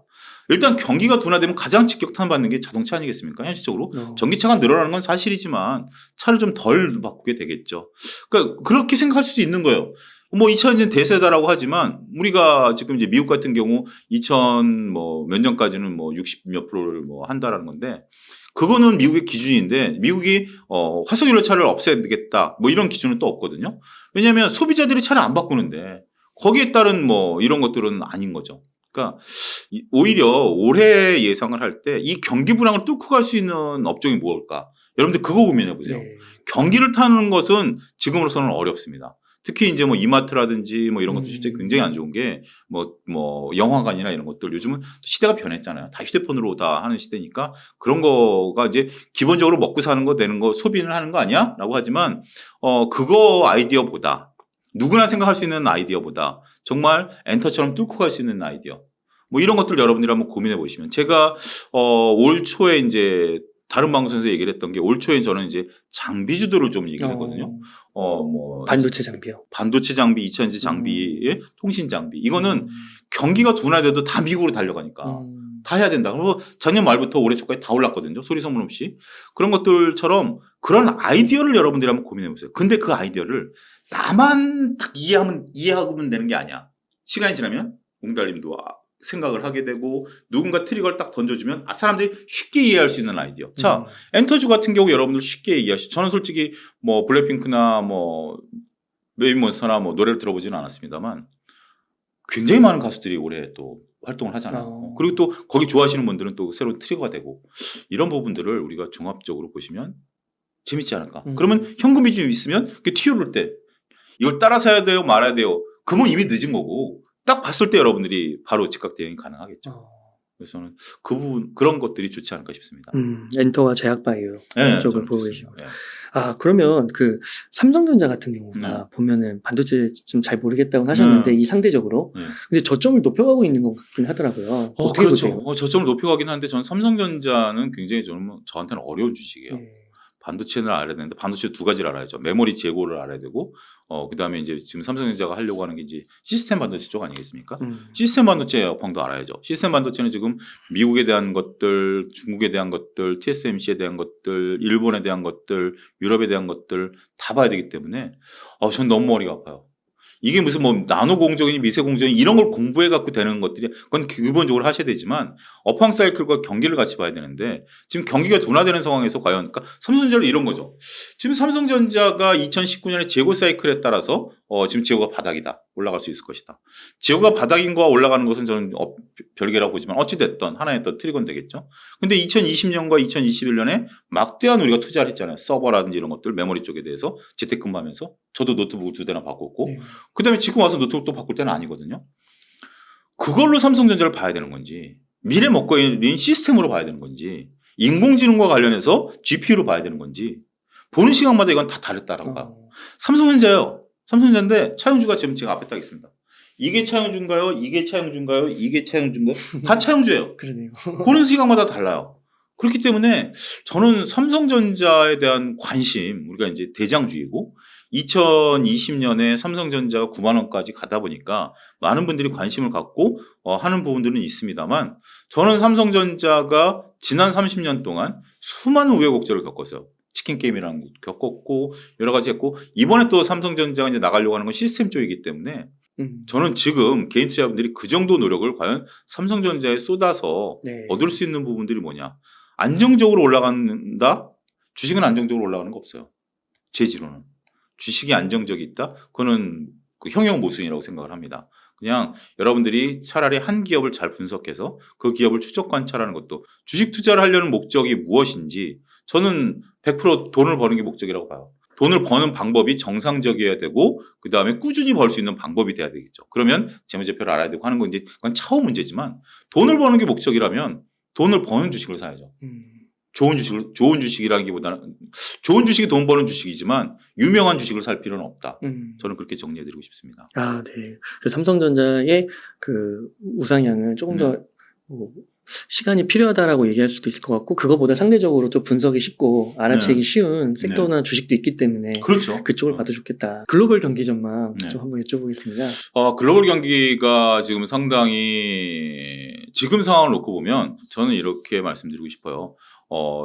일단 경기가 둔화되면 가장 직격탄받는 게 자동차 아니겠습니까? 현실적으로 전기차가 늘어나는 건 사실이지만 차를 좀 덜 바꾸게 되겠죠. 그러니까 그렇게 생각할 수도 있는 거예요. 뭐 2000년 대세다라고 하지만 우리가 지금 이제 미국 같은 경우 2000 뭐 몇 년까지는 뭐 60몇 프로를 뭐 한다라는 건데 그거는 미국의 기준인데 미국이 화석연료차를 없애야되겠다 뭐 이런 기준은 또 없거든요. 왜냐하면 소비자들이 차를 안 바꾸는데 거기에 따른 뭐 이런 것들은 아닌 거죠. 그러니까 오히려 올해 예상을 할 때 이 경기 불황을 뚫고 갈 수 있는 업종이 뭘까? 여러분들 그거 고민해 보세요. 네. 경기를 타는 것은 지금으로서는 어렵습니다. 특히 이제 뭐 이마트라든지 뭐 이런 것도 진짜 굉장히 안 좋은 게 뭐 영화관이나 이런 것들 요즘은 시대가 변했잖아요. 다 휴대폰으로 다 하는 시대니까 그런 거가 이제 기본적으로 먹고 사는 거 되는 거 소비를 하는 거 아니야? 라고 하지만 그거 아이디어보다 누구나 생각할 수 있는 아이디어보다 정말 엔터처럼 뚫고 갈 수 있는 아이디어 뭐 이런 것들 여러분들이 한번 고민해 보시면 제가 올 초에 이제 다른 방송에서 얘기를 했던 게 올 초에 저는 이제 장비주들을 좀 얘기를 했거든요. 뭐 반도체 장비요. 반도체 장비, 2000지 장비의 통신 장비. 이거는 경기가 둔화돼도 다 미국으로 달려가니까 다 해야 된다. 그리고 작년 말부터 올해 초까지 다 올랐거든요. 소리 소문 없이. 그런 것들처럼 그런 아이디어를 여러분들이 한번 고민해 보세요. 근데 그 아이디어를 나만 딱 이해하면 되는 게 아니야. 시간이 지나면 웅달님도 생각을 하게 되고 누군가 트리거를 딱 던져주면 사람들이 쉽게 이해할 수 있는 아이디어. 자, 엔터주 같은 경우 여러분들 쉽게 이해하시죠. 저는 솔직히 뭐 블랙핑크나 뭐 베이비몬스터나 뭐 노래를 들어보지는 않았습니다만 굉장히 많은 가수들이 올해 또 활동을 하잖아요. 그리고 또 거기 좋아하시는 분들은 또 새로운 트리거가 되고 이런 부분들을 우리가 종합적으로 보시면 재밌지 않을까. 그러면 현금이 좀 있으면 튀어 오를 때 이걸 따라 사야 돼요 말아야 돼요. 그러면 이미 늦은 거고 딱 봤을 때 여러분들이 바로 즉각 대응이 가능하겠죠. 그래서 저는 그 부분 그런 것들이 좋지 않을까 싶습니다. 엔터와 제약바이오 네, 쪽을 보고 계시죠. 네. 그러면 그 삼성전자 같은 경우가 보면은 반도체 좀 잘 모르겠다고 하셨는데 이 상대적으로 근데 저점을 높여가고 있는 것 같긴 하더라고요. 어떻게 그렇죠. 보세요? 저점을 높여가긴 하는데 저는 삼성전자는 굉장히 저한테는 어려운 주식이에요. 반도체는 알아야 되는데 반도체 두 가지를 알아야죠. 메모리 재고를 알아야 되고 그다음에 이제 지금 삼성전자가 하려고 하는 게 이제 시스템 반도체 쪽 아니겠습니까? 시스템 반도체 업황도 알아야죠. 시스템 반도체는 지금 미국에 대한 것들, 중국에 대한 것들, TSMC에 대한 것들, 일본에 대한 것들, 유럽에 대한 것들 다 봐야 되기 때문에 전 너무 머리가 아파요. 이게 무슨 뭐 나노 공정이니 미세 공정이 이런 걸 공부해 갖고 되는 것들이 그건 기본적으로 하셔야 되지만 업황 사이클과 경기를 같이 봐야 되는데 지금 경기가 둔화되는 상황에서 과연 그러니까 삼성전자는 이런 거죠. 지금 삼성전자가 2019년에 재고 사이클에 따라서 지금 재고가 바닥이다. 올라갈 수 있을 것이다. 재고가 바닥인 거와 올라가는 것은 저는 별개라고 보지만 어찌 됐든 하나의 또 트리거는 되겠죠. 근데 2020년과 2021년에 막대한 우리가 투자를 했잖아요. 서버라든지 이런 것들 메모리 쪽에 대해서 재택근무하면서 저도 노트북 2대나 바꿨고 그다음에 지금 와서 노트북 또 바꿀 때는 아니거든요. 그걸로 삼성전자를 봐야 되는 건지 미래 먹거리인 시스템으로 봐야 되는 건지 인공지능과 관련해서 GPU로 봐야 되는 건지 보는 시간마다 이건 다 다르다라고 봐요. 삼성전자요. 삼성전자인데 차용주가 지금 제가 앞에 딱 있습니다. 이게 차용주인가요? 이게 차용주인가요? 이게 차용주인가요? 다 차용주예요. 그러네요. 보는 시간마다 달라요. 그렇기 때문에 저는 삼성전자에 대한 관심, 우리가 이제 대장주이고 2020년에 삼성전자가 9만 원까지 가다 보니까 많은 분들이 관심을 갖고 하는 부분들은 있습니다만 저는 삼성전자가 지난 30년 동안 수많은 우여곡절을 겪었어요. 치킨 게임이라는 것도 겪었고 여러 가지 했고 이번에 또 삼성전자가 이제 나가려고 하는 건 시스템 쪽이기 때문에 저는 지금 개인 투자자분들이 그 정도 노력을 과연 삼성전자에 쏟아서 네. 얻을 수 있는 부분들이 뭐냐. 안정적으로 올라간다? 주식은 안정적으로 올라가는 거 없어요. 제 지론은. 주식이 안정적이 있다? 그거는 그 형용모순이라고 생각을 합니다. 그냥 여러분들이 차라리 한 기업을 잘 분석해서 그 기업을 추적 관찰하는 것도 주식 투자를 하려는 목적이 무엇인지 저는 100% 돈을 버는 게 목적이라고 봐요. 돈을 버는 방법이 정상적이어야 되고 그다음에 꾸준히 벌 수 있는 방법이 돼야 되겠죠. 그러면 재무제표를 알아야 되고 하는 건 이제 그건 차후 문제지만 돈을 버는 게 목적이라면 돈을 버는 주식을 사야죠. 좋은 주식이라기보다는 좋은 주식이 돈 버는 주식이지만 유명한 주식을 살 필요는 없다. 저는 그렇게 정리해드리고 싶습니다. 아, 네. 그 삼성전자의 그 우상향은 조금 더 뭐 시간이 필요하다라고 얘기할 수도 있을 것 같고 그거보다 상대적으로 또 분석이 쉽고 알아채기 쉬운 섹터나 주식도 있기 때문에 그렇죠. 그쪽을 봐도 좋겠다. 글로벌 경기 전망 좀 한번 여쭤보겠습니다. 글로벌 경기가 지금 상당히 지금 상황을 놓고 보면 저는 이렇게 말씀드리고 싶어요.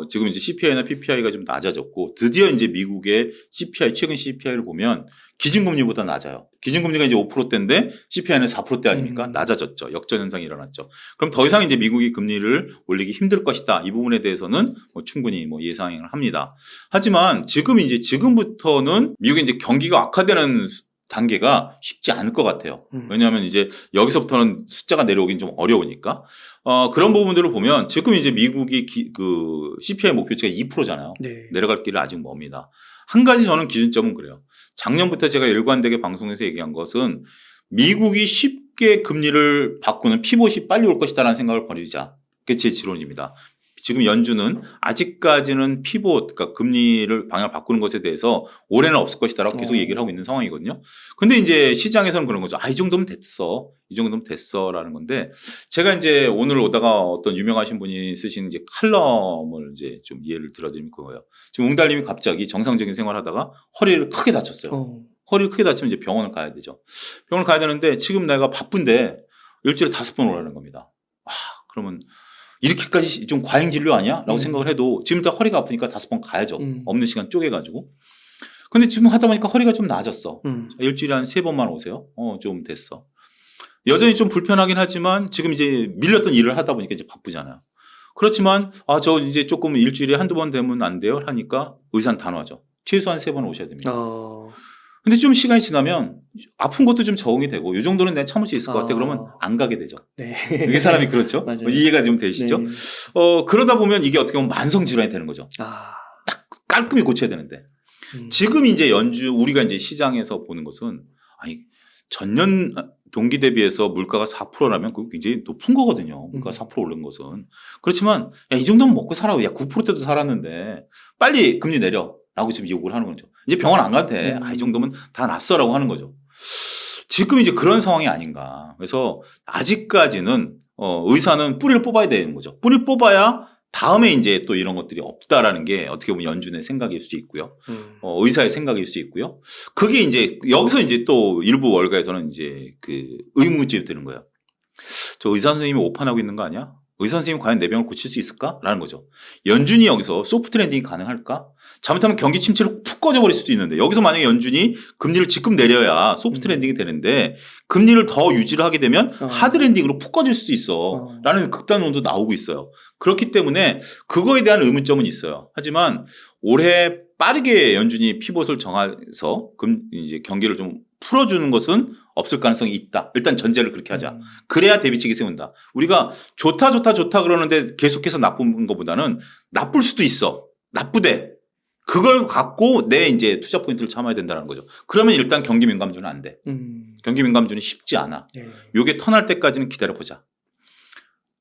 지금 이제 CPI나 PPI가 좀 낮아졌고 드디어 이제 미국의 CPI 최근 CPI를 보면 기준금리보다 낮아요. 기준금리가 이제 5%대인데 CPI는 4%대 아닙니까? 낮아졌죠. 역전 현상이 일어났죠. 그럼 더 이상 이제 미국이 금리를 올리기 힘들 것이다. 이 부분에 대해서는 충분히 예상을 합니다. 하지만 지금부터는 미국의 이제 경기가 악화되는 단계가 쉽지 않을 것 같아요. 왜냐하면 이제 여기서부터는 숫자가 내려오긴 좀 어려우니까. 그런 부분들을 보면 지금 이제 미국이 그 CPI 목표치가 2%잖아요. 네. 내려갈 길은 아직 멉니다. 한 가지 저는 기준점은 그래요. 작년부터 제가 일관되게 방송에서 얘기한 것은 미국이 쉽게 금리를 바꾸는 피봇이 빨리 올 것이다라는 생각을 버리자. 그게 제 지론입니다. 지금 연준은 아직까지는 피봇, 그러니까 금리를 방향을 바꾸는 것에 대해서 올해는 없을 것이다라고 계속 얘기를 하고 있는 상황이거든요. 근데 이제 시장에서는 그런 거죠. 이 정도면 됐어. 이 정도면 됐어라는 건데 제가 이제 오늘 오다가 어떤 유명하신 분이 쓰신 이제 칼럼을 이제 좀 이해를 들어드리면 그거예요. 지금 웅달님이 갑자기 정상적인 생활하다가 허리를 크게 다쳤어요. 허리를 크게 다치면 이제 병원을 가야 되죠. 병원을 가야 되는데 지금 내가 바쁜데 일주일에 5번 오라는 겁니다. 그러면 이렇게까지 좀 과잉 진료 아니야? 라고 생각을 해도 지금부터 허리가 아프니까 5번 가야죠. 없는 시간 쪼개가지고. 근데 지금 하다 보니까 허리가 좀 나아졌어. 일주일에 한 3번만 오세요. 좀 됐어. 여전히 좀 불편하긴 하지만 지금 이제 밀렸던 일을 하다 보니까 이제 바쁘잖아요. 그렇지만 저 이제 조금 일주일에 한두 번 되면 안 돼요? 하니까 의사는 단호하죠. 최소한 3번 오셔야 됩니다. 근데 좀 시간이 지나면 아픈 것도 좀 적응이 되고 이 정도는 내가 참을 수 있을 것 같아. 그러면 안 가게 되죠. 네. 이게 사람이 그렇죠. 이해가 좀 되시죠? 네. 그러다 보면 이게 어떻게 보면 만성 질환이 되는 거죠. 딱 깔끔히 고쳐야 되는데 지금 이제 우리가 이제 시장에서 보는 것은 전년 동기 대비해서 물가가 4%라면 그거 굉장히 높은 거거든요. 물가가 4% 오른 것은. 그렇지만 이 정도면 먹고 살아. 9%대도 살았는데 빨리 금리 내려. 라고 지금 요구를 하는 거죠. 이제 병원 안 가도 돼. 이 정도면 다 났어라고 하는 거죠. 지금 이제 그런 상황이 아닌가. 그래서 아직까지는 의사는 뿌리를 뽑아야 되는 거죠. 뿌리를 뽑아야 다음에 이제 또 이런 것들이 없다라는 게 어떻게 보면 연준의 생각일 수 있고요. 의사의 생각일 수 있고요. 그게 이제 여기서 이제 또 일부 월가에서는 이제 그 의문점이 드는 거예요. 저 의사 선생님이 오판하고 있는 거 아니야? 의사 선생님이 과연 내 병을 고칠 수 있을까? 라는 거죠. 연준이 여기서 소프트 랜딩이 가능할까? 잘못하면 경기 침체로 푹 꺼져버릴 수도 있는데 여기서 만약에 연준이 금리를 지금 내려야 소프트 랜딩이 되는데 금리를 더 유지를 하게 되면 하드 랜딩으로 푹 꺼질 수도 있어 라는 극단론도 나오고 있어요. 그렇기 때문에 그거에 대한 의문점은 있어요. 하지만 올해 빠르게 연준이 피봇을 정해서 이제 경기를 좀 풀어주는 것은 없을 가능성이 있다. 일단 전제를 그렇게 하자. 그래야 대비책이 세운다. 우리가 좋다 그러는데 계속해서 나쁜 것보다는 나쁠 수도 있어. 나쁘대. 그걸 갖고 내 이제 투자 포인트를 참아야 된다는 거죠. 그러면 일단 경기 민감주는 안 돼. 경기 민감주는 쉽지 않아. 요게 턴할 때까지는 기다려보자.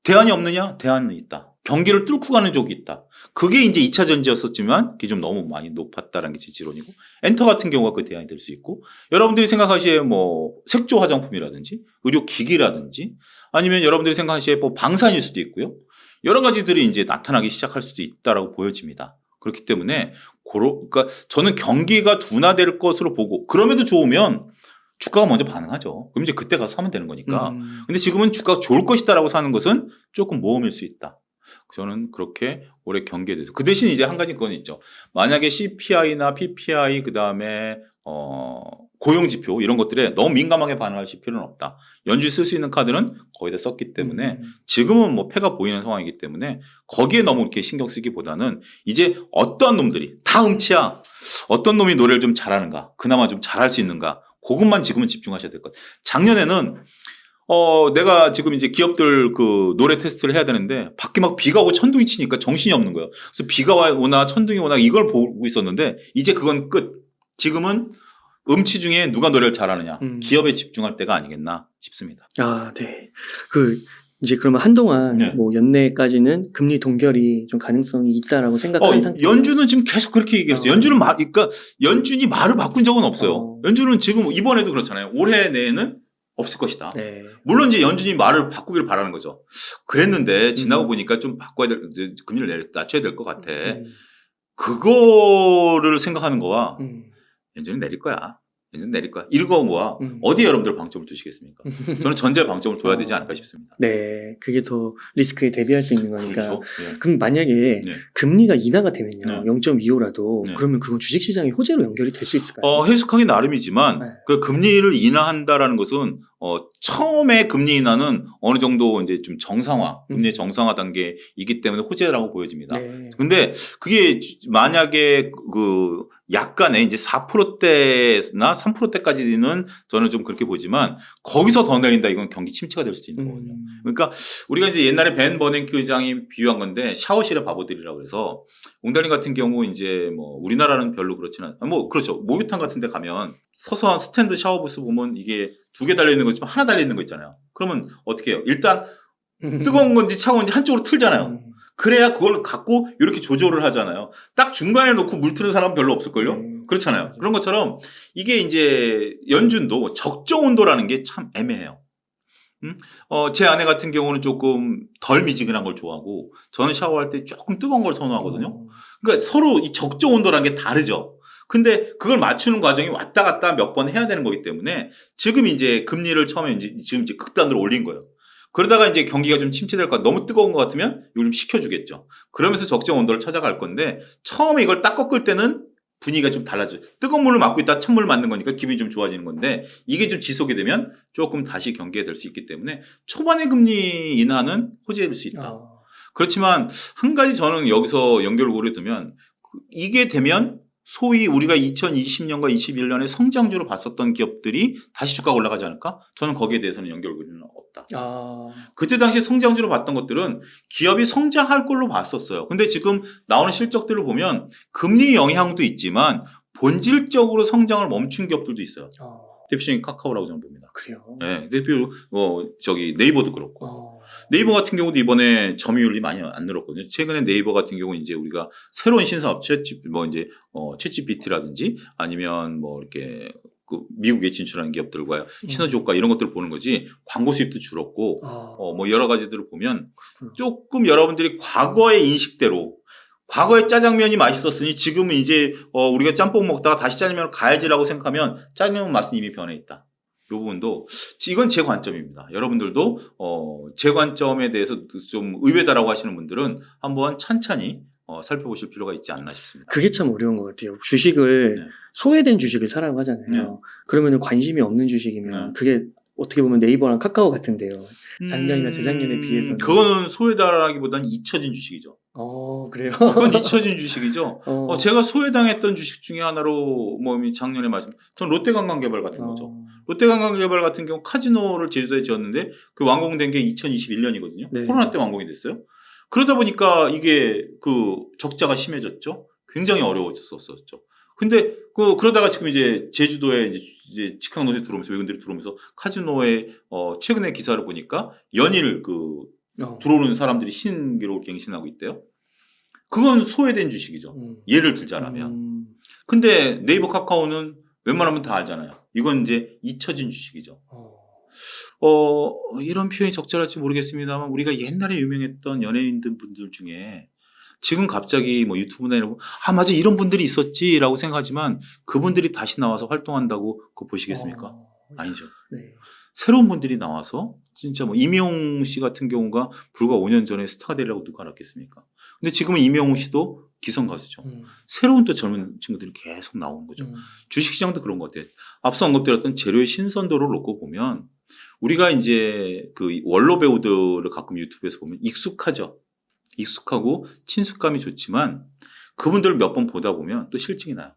대안이 없느냐? 대안은 있다. 경기를 뚫고 가는 쪽이 있다. 그게 이제 2차 전지였었지만 그게 좀 너무 많이 높았다는 게 제 지론이고 엔터 같은 경우가 그 대안이 될 수 있고 여러분들이 생각하시기에 색조 화장품이라든지 의료기기라든지 아니면 여러분들이 생각하시기에 방산일 수도 있고요. 여러 가지들이 이제 나타나기 시작할 수도 있다라고 보여집니다. 그렇기 때문에 그러니까 저는 경기가 둔화될 것으로 보고 그럼에도 좋으면 주가가 먼저 반응하죠. 그럼 이제 그때 가서 사면 되는 거니까. 근데 지금은 주가가 좋을 것이다라고 사는 것은 조금 모험일 수 있다. 저는 그렇게 올해 경기에 대해서. 그 대신 이제 한 가지 건 있죠. 만약에 CPI나 PPI 그다음에 고용지표 이런 것들에 너무 민감하게 반응하실 필요는 없다. 연준이 쓸 수 있는 카드는 거의 다 썼기 때문에 지금은 뭐 패가 보이는 상황이기 때문에 거기에 너무 이렇게 신경 쓰기보다는 이제 어떤 놈들이 다 음치야. 어떤 놈이 노래를 좀 잘하는가. 그나마 좀 잘할 수 있는가. 그것만 지금은 집중하셔야 될 것 같아요. 작년에는 내가 지금 이제 기업들 그 노래 테스트를 해야 되는데 밖에 막 비가 오고 천둥이 치니까 정신이 없는 거예요. 그래서 비가 오나 천둥이 오나 이걸 보고 있었는데 이제 그건 끝. 지금은 음치 중에 누가 노래를 잘하느냐. 기업에 집중할 때가 아니겠나 싶습니다. 아, 네. 이제 그러면 한동안 네. 뭐 연내까지는 금리 동결이 좀 가능성이 있다라고 생각하는 상태. 연준은 지금 계속 그렇게 얘기했어요. 그러니까 연준이 말을 바꾼 적은 없어요. 연준은 지금 이번에도 그렇잖아요. 올해 내에는 없을 것이다. 네. 물론 이제 연준이 말을 바꾸기를 바라는 거죠. 그랬는데 지나고 보니까 좀 금리를 낮춰야 될 것 같아. 그거를 생각하는 거와 연준은 내릴 거야. 연준 내릴 거야. 이거 뭐야? 어디에 여러분들 방점을 두시겠습니까? 저는 전제에 방점을 둬야 되지 않을까 싶습니다. 네, 그게 더 리스크에 대비할 수 있는 거니까. 그렇죠. 네. 그럼 만약에 네. 금리가 인하가 되면요, 네. 0.25라도 네. 그러면 그건 주식시장이 호재로 연결이 될 수 있을까요? 해석하기 나름이지만 네. 그 금리를 인하한다라는 것은 처음에 금리 인하는 어느 정도 이제 좀 정상화, 금리 정상화 단계이기 때문에 호재라고 보여집니다. 네. 근데 그게 만약에 그 약간의 이제 4%대나 3%대까지는 저는 좀 그렇게 보지만 거기서 더 내린다 이건 경기 침체가 될 수도 있는 거거든요. 그러니까 우리가 이제 옛날에 벤 버냉키 의장이 비유한 건데 샤워실의 바보들이라고 그래서 옹달님 같은 경우 이제 뭐 우리나라는 별로 그렇지는 뭐 그렇죠. 목욕탕 같은 데 가면 서서 스탠드 샤워부스 보면 이게 2개 달려 있는 거 있지만 하나 달려 있는 거 있잖아요. 그러면 어떻게 해요? 일단 뜨거운 건지 차가운지 한쪽으로 틀잖아요. 그래야 그걸 갖고 이렇게 조절을 하잖아요. 딱 중간에 놓고 물 트는 사람은 별로 없을걸요? 그렇잖아요. 맞아요. 그런 것처럼 이게 이제 연준도 적정 온도라는 게 참 애매해요. 제 아내 같은 경우는 조금 덜 미지근한 걸 좋아하고 저는 샤워할 때 조금 뜨거운 걸 선호하거든요. 그러니까 서로 이 적정 온도라는 게 다르죠. 근데 그걸 맞추는 과정이 왔다 갔다 몇 번 해야 되는 거기 때문에 지금 이제 금리를 처음에 지금 이제 극단으로 올린 거예요. 그러다가 이제 경기가 좀 침체될 것 너무 뜨거운 것 같으면 이걸 좀 식혀주겠죠. 그러면서 적정 온도를 찾아갈 건데 처음에 이걸 딱 꺾을 때는 분위기가 좀 달라져요. 뜨거운 물을 맞고 있다 찬물을 맞는 거니까 기분이 좀 좋아지는 건데 이게 좀 지속이 되면 조금 다시 경계가 될 수 있기 때문에 초반에 금리 인하는 호재일 수 있다. 그렇지만 한 가지 저는 여기서 연결을 고려두면 이게 되면 소위 우리가 2020년과 21년에 성장주로 봤었던 기업들이 다시 주가가 올라가지 않을까? 저는 거기에 대해서는 연결고리는 없다. 그때 당시 성장주로 봤던 것들은 기업이 성장할 걸로 봤었어요. 근데 지금 나오는 실적들을 보면 금리 영향도 있지만 본질적으로 성장을 멈춘 기업들도 있어요. 대표적인 카카오라고 저는 봅니다. 그래요? 네, 대표 네이버도 그렇고. 네이버 같은 경우도 이번에 점유율이 많이 안 늘었거든요. 최근에 네이버 같은 경우 이제 우리가 새로운 신사업 챗GPT라든지 아니면 뭐 이렇게 그 미국에 진출하는 기업들과 시너지 효과 이런 것들을 보는 거지 광고 수입도 줄었고 뭐 여러 가지들을 보면 조금 여러분들이 과거의 인식대로 과거에 짜장면이 맛있었으니 지금은 이제 우리가 짬뽕 먹다가 다시 짜장면을 가야지라고 생각하면 짜장면 맛은 이미 변해 있다. 이 부분도 이건 제 관점입니다. 여러분들도 제 관점에 대해서 좀 의외다라고 하시는 분들은 한번 찬찬히 살펴보실 필요가 있지 않나 싶습니다. 그게 참 어려운 것 같아요. 주식을 네. 소외된 주식을 사라고 하잖아요. 네. 그러면 관심이 없는 주식이면 그게 어떻게 보면 네이버랑 카카오 같은데요. 작년이나 재작년에 비해서는. 그거는 소외다라기보다는 잊혀진 주식이죠. 그래요? 그건 잊혀진 주식이죠. 제가 소외당했던 주식 중에 하나로 작년에 전 롯데관광개발 같은 거죠. 롯데관광개발 같은 경우 카지노를 제주도에 지었는데 그 완공된 게 2021년이거든요. 네. 코로나 때 완공이 됐어요. 그러다 보니까 이게 그 적자가 심해졌죠. 굉장히 어려워졌었죠. 근데 그러다가 지금 이제 제주도에 이제 직항노선이 들어오면서 외국인들이 들어오면서 카지노에 최근에 기사를 보니까 연일 들어오는 사람들이 신기록을 갱신하고 있대요. 그건 소외된 주식이죠. 예를 들자라면. 근데 네이버 카카오는 웬만하면 다 알잖아요. 이건 이제 잊혀진 주식이죠. 이런 표현이 적절할지 모르겠습니다만 우리가 옛날에 유명했던 연예인들 분들 중에 지금 갑자기 뭐 유튜브나 이런 거, 맞아, 이런 분들이 있었지라고 생각하지만 그분들이 다시 나와서 활동한다고 그거 보시겠습니까? 아니죠. 네. 새로운 분들이 나와서 진짜 뭐 이명웅 씨 같은 경우가 불과 5년 전에 스타가 되려고 누가 알았겠습니까? 근데 지금은 이명웅 씨도 기성 가수죠. 새로운 또 젊은 친구들이 계속 나오는 거죠. 주식시장도 그런 것 같아요. 앞서 언급드렸던 재료의 신선도를 놓고 보면 우리가 이제 그 원로 배우들을 가끔 유튜브에서 보면 익숙하죠. 익숙하고 친숙감이 좋지만 그분들을 몇 번 보다 보면 또 실증이 나요.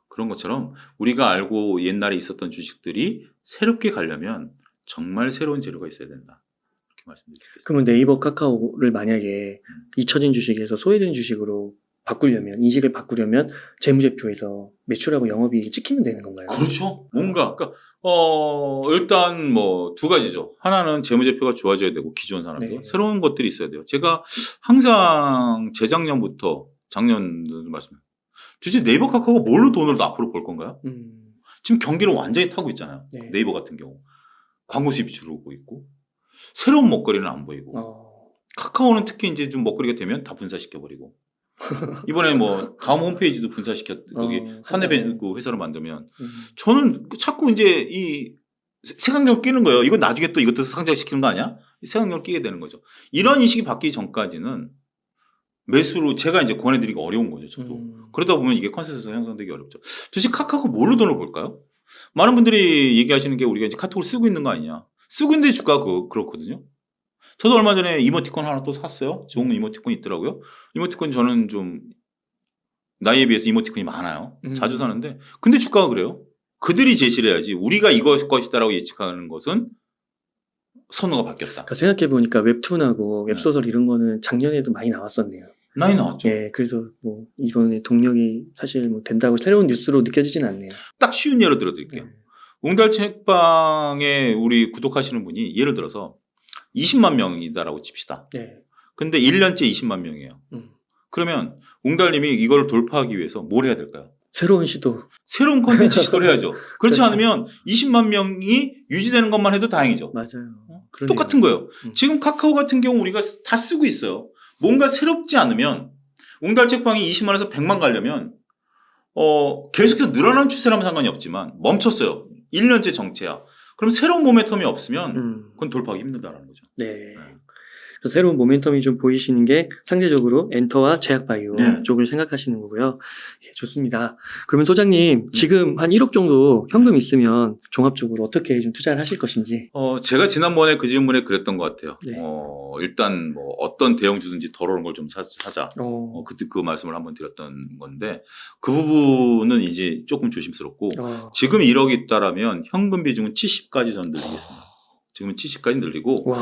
그런 것처럼 우리가 알고 옛날에 있었던 주식들이 새롭게 가려면 정말 새로운 재료가 있어야 된다. 그렇게 말씀드리겠습니다. 그러면 네이버 카카오를 만약에 잊혀진 주식에서 소외된 주식으로 바꾸려면, 인식을 바꾸려면 재무제표에서 매출하고 영업이익이 찍히면 되는 건가요? 그렇죠. 뭔가 그러니까 일단 뭐 두 가지죠. 하나는 재무제표가 좋아져야 되고 기존 사람들 네. 새로운 것들이 있어야 돼요. 제가 항상 재작년부터 작년도 말씀드려요. 도대체 네이버 카카오가 뭘로 돈을 더 앞으로 벌 건가요? 지금 경기를 완전히 타고 있잖아요. 네. 네이버 같은 경우 광고 수입이 줄어들고 있고 새로운 먹거리는 안 보이고 카카오는 특히 이제 좀 먹거리가 되면 다 분사시켜 버리고 이번에 뭐 다음 홈페이지도 분사시켰 거기 사내배 그 회사를 만들면 저는 자꾸 이제 이 생각력을 끼는 거예요. 이거 나중에 또 이것도 상장시키는 거 아니야? 생각력을 끼게 되는 거죠. 이런 인식이 바뀌기 전까지는 매수로 제가 이제 권해드리기 어려운 거죠. 저도. 그러다 보면 이게 컨센서스가 형성되기 어렵죠. 도대체 카카오가 뭘로 돈을 벌까요? 많은 분들이 얘기하시는 게 우리가 이제 카톡을 쓰고 있는 거 아니냐. 쓰고 있는데 주가가 그렇거든요. 저도 얼마 전에 이모티콘 하나 또 샀어요. 좋은 이모티콘이 있더라고요. 이모티콘 저는 좀 나이에 비해서 이모티콘이 많아요. 자주 사는데 근데 주가가 그래요. 그들이 제시를 해야지 우리가 이것일 것이다라고 예측하는 것은 선호가 바뀌었다. 그러니까 생각해보니까 웹툰하고 웹소설 이런 거는 작년에도 많이 나왔었네요. 많이 나왔죠. 예, 그래서 뭐 이번에 동력이 사실 뭐 된다고 새로운 뉴스로 느껴지진 않네요. 딱 쉬운 예를 들어 드릴게요. 웅달 책방에 우리 구독하시는 분이 예를 들어서 20만 명이다라고 칩시다. 네. 근데 1년째 20만 명이에요. 그러면 웅달님이 이걸 돌파하기 위해서 뭘 해야 될까요? 새로운 시도. 새로운 콘텐츠 시도를 해야죠. 그렇지 그렇죠. 않으면 20만 명이 유지되는 것만 해도 다행이죠. 맞아요. 똑같은 거예요. 지금 카카오 같은 경우 우리가 다 쓰고 있어요. 뭔가 새롭지 않으면 웅달 책방이 20만에서 100만 가려면 계속해서 늘어나는 추세라면 상관이 없지만 멈췄어요. 1년째 정체야. 그럼 새로운 모멘텀이 없으면 그건 돌파하기 힘들다라는 거죠. 네. 그래서 새로운 모멘텀이 좀 보이시는 게 상대적으로 엔터와 제약바이오 네. 쪽을 생각하시는 거고요. 예, 좋습니다. 그러면 소장님 지금 한 1억 정도 현금 있으면 종합적으로 어떻게 좀 투자를 하실 것인지. 제가 지난번에 그 질문에 그랬던 것 같아요. 네. 일단 뭐 어떤 대형주든지 덜어오는 걸 좀 사자. 어. 그때 그 말씀을 한번 드렸던 건데 그 부분은 이제 조금 조심스럽고 지금 1억이 있다라면 현금 비중은 70까지 전 늘리겠습니다. 지금은 70까지 늘리고 와.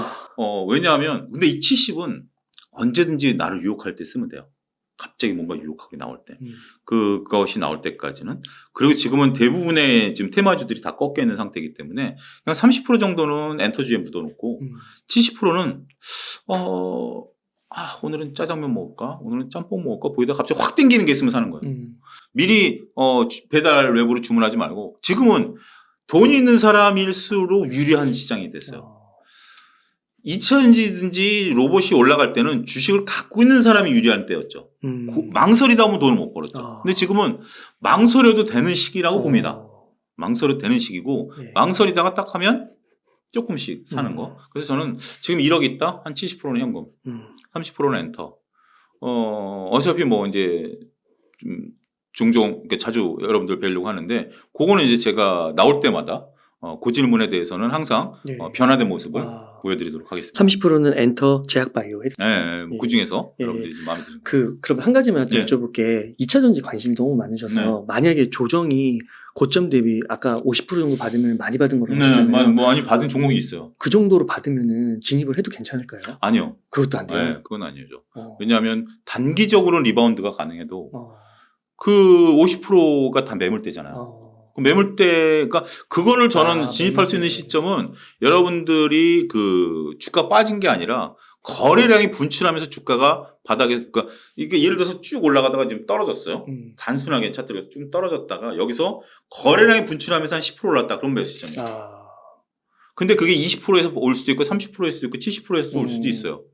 왜냐하면 근데 이 70은 언제든지 나를 유혹할 때 쓰면 돼요. 갑자기 뭔가 유혹하게 나올 때 그것이 나올 때까지는. 그리고 지금은 대부분의 지금 테마주들이 다 꺾여 있는 상태이기 때문에 그냥 30% 정도는 엔터주에 묻어놓고 70%는 오늘은 짜장면 먹을까? 오늘은 짬뽕 먹을까? 보이다 갑자기 확 땡기는 게 있으면 사는 거예요. 미리 배달 외부로 주문하지 말고 지금은 돈이 있는 사람일수록 유리한 시장이 됐어요. 2000년이든지 로봇이 올라갈 때는 주식을 갖고 있는 사람이 유리한 때였죠. 망설이다 보면 돈을 못 벌었죠. 근데 지금은 망설여도 되는 시기라고 봅니다. 망설여도 되는 시기고 네. 망설이다가 딱 하면 조금씩 사는 거. 그래서 저는 지금 1억 있다? 한 70%는 현금, 30%는 엔터. 어차피 뭐 이제 좀 종종 자주 여러분들 뵈려고 하는데 그거는 이제 제가 나올 때마다 그 질문에 대해서는 항상 네. 변화된 모습을 보여드리도록 하겠습니다. 30%는 엔터 제약바이오. 네, 예. 그 중에서 예. 여러분들이 좀 마음에 드는 그럼 한 가지만 더 네. 여쭤볼 게 2차 전지 관심이 너무 많으셔서 만약에 조정이 고점 대비 아까 50% 정도 받으면 많이 받은 거라고 하시잖아요. 많이 받은 종목이 있어요. 그 정도로 받으면은 진입을 해도 괜찮을까요? 아니요. 그것도 안 돼요. 네, 그건 아니죠. 왜냐하면 단기적으로 리바운드가 가능해도 어. 그 50%가 다 매물대잖아요. 그 매물대가 그거를 저는 진입할 수 있는 시점은 여러분들이 그 주가 빠진 게 아니라 거래량이 분출하면서 주가가 바닥에서 그러니까 이게 예를 들어서 쭉 올라가다가 지금 떨어졌어요. 단순하게 차트가 쭉 떨어졌다가 여기서 거래량이 분출하면서 한 10% 올랐다. 그럼 매수 시점이에요. 근데 그게 20%에서 올 수도 있고 30%일 수도 있고 70%에서 올 수도 음. 있어요.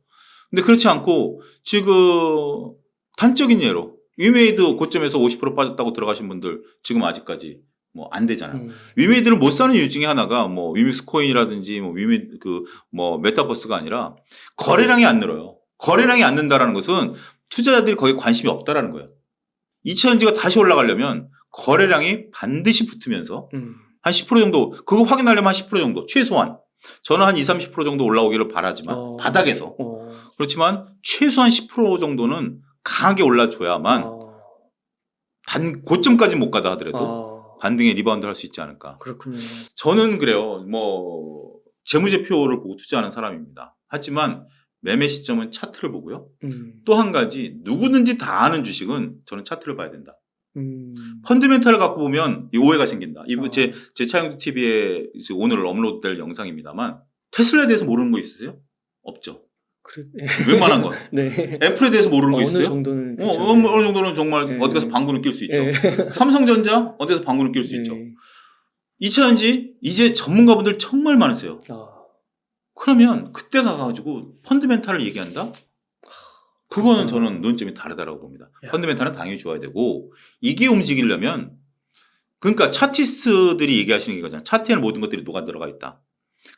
근데 그렇지 않고 지금 단적인 예로 위메이드 고점에서 50% 빠졌다고 들어가신 분들 지금 아직까지 뭐 안 되잖아요. 위메이드를 못 사는 이유 중에 하나가 뭐 위믹스 코인이라든지 뭐 위메이드 뭐 메타버스가 아니라 거래량이 안 늘어요. 거래량이 안 는다라는 것은 투자자들이 거기에 관심이 없다라는 거예요. 이차전지가 다시 올라가려면 거래량이 반드시 붙으면서 한 10% 정도, 그거 확인하려면 한 10% 정도, 최소한. 저는 한 20, 30% 정도 올라오기를 바라지만, 바닥에서. 그렇지만 최소한 10% 정도는 강하게 올라줘야만 고점까지 못 가다 하더라도 반등의 리바운드를 할 수 있지 않을까. 그렇군요. 저는 그래요. 뭐 재무제표를 보고 투자하는 사람입니다. 하지만 매매 시점은 차트를 보고요. 또 한 가지 누구든지 다 아는 주식은 저는 차트를 봐야 된다. 펀드멘탈을 갖고 보면 이 오해가 생긴다. 이번 제 차영주 TV에 오늘 업로드될 영상입니다만 테슬라에 대해서 모르는 거 있으세요? 없죠. 그래, 웬만한 건. 네. 애플에 대해서 모르는 거 있어요? 어느 정도는. 어느 정도는 정말 네. 어디 가서 방구는 낄 수 있죠. 네. 삼성전자 어디서 방구는 낄 수 네. 있죠. 이차전지 이제 전문가분들 정말 많으세요. 그러면 그때 가가지고 펀드멘탈을 얘기한다? 그거는 저는 논점이 다르다고 봅니다. 야. 펀드멘탈은 당연히 좋아야 되고 이게 움직이려면 그러니까 차티스트들이 얘기하시는 게 이거잖아요. 차트에는 모든 것들이 녹아 들어가 있다.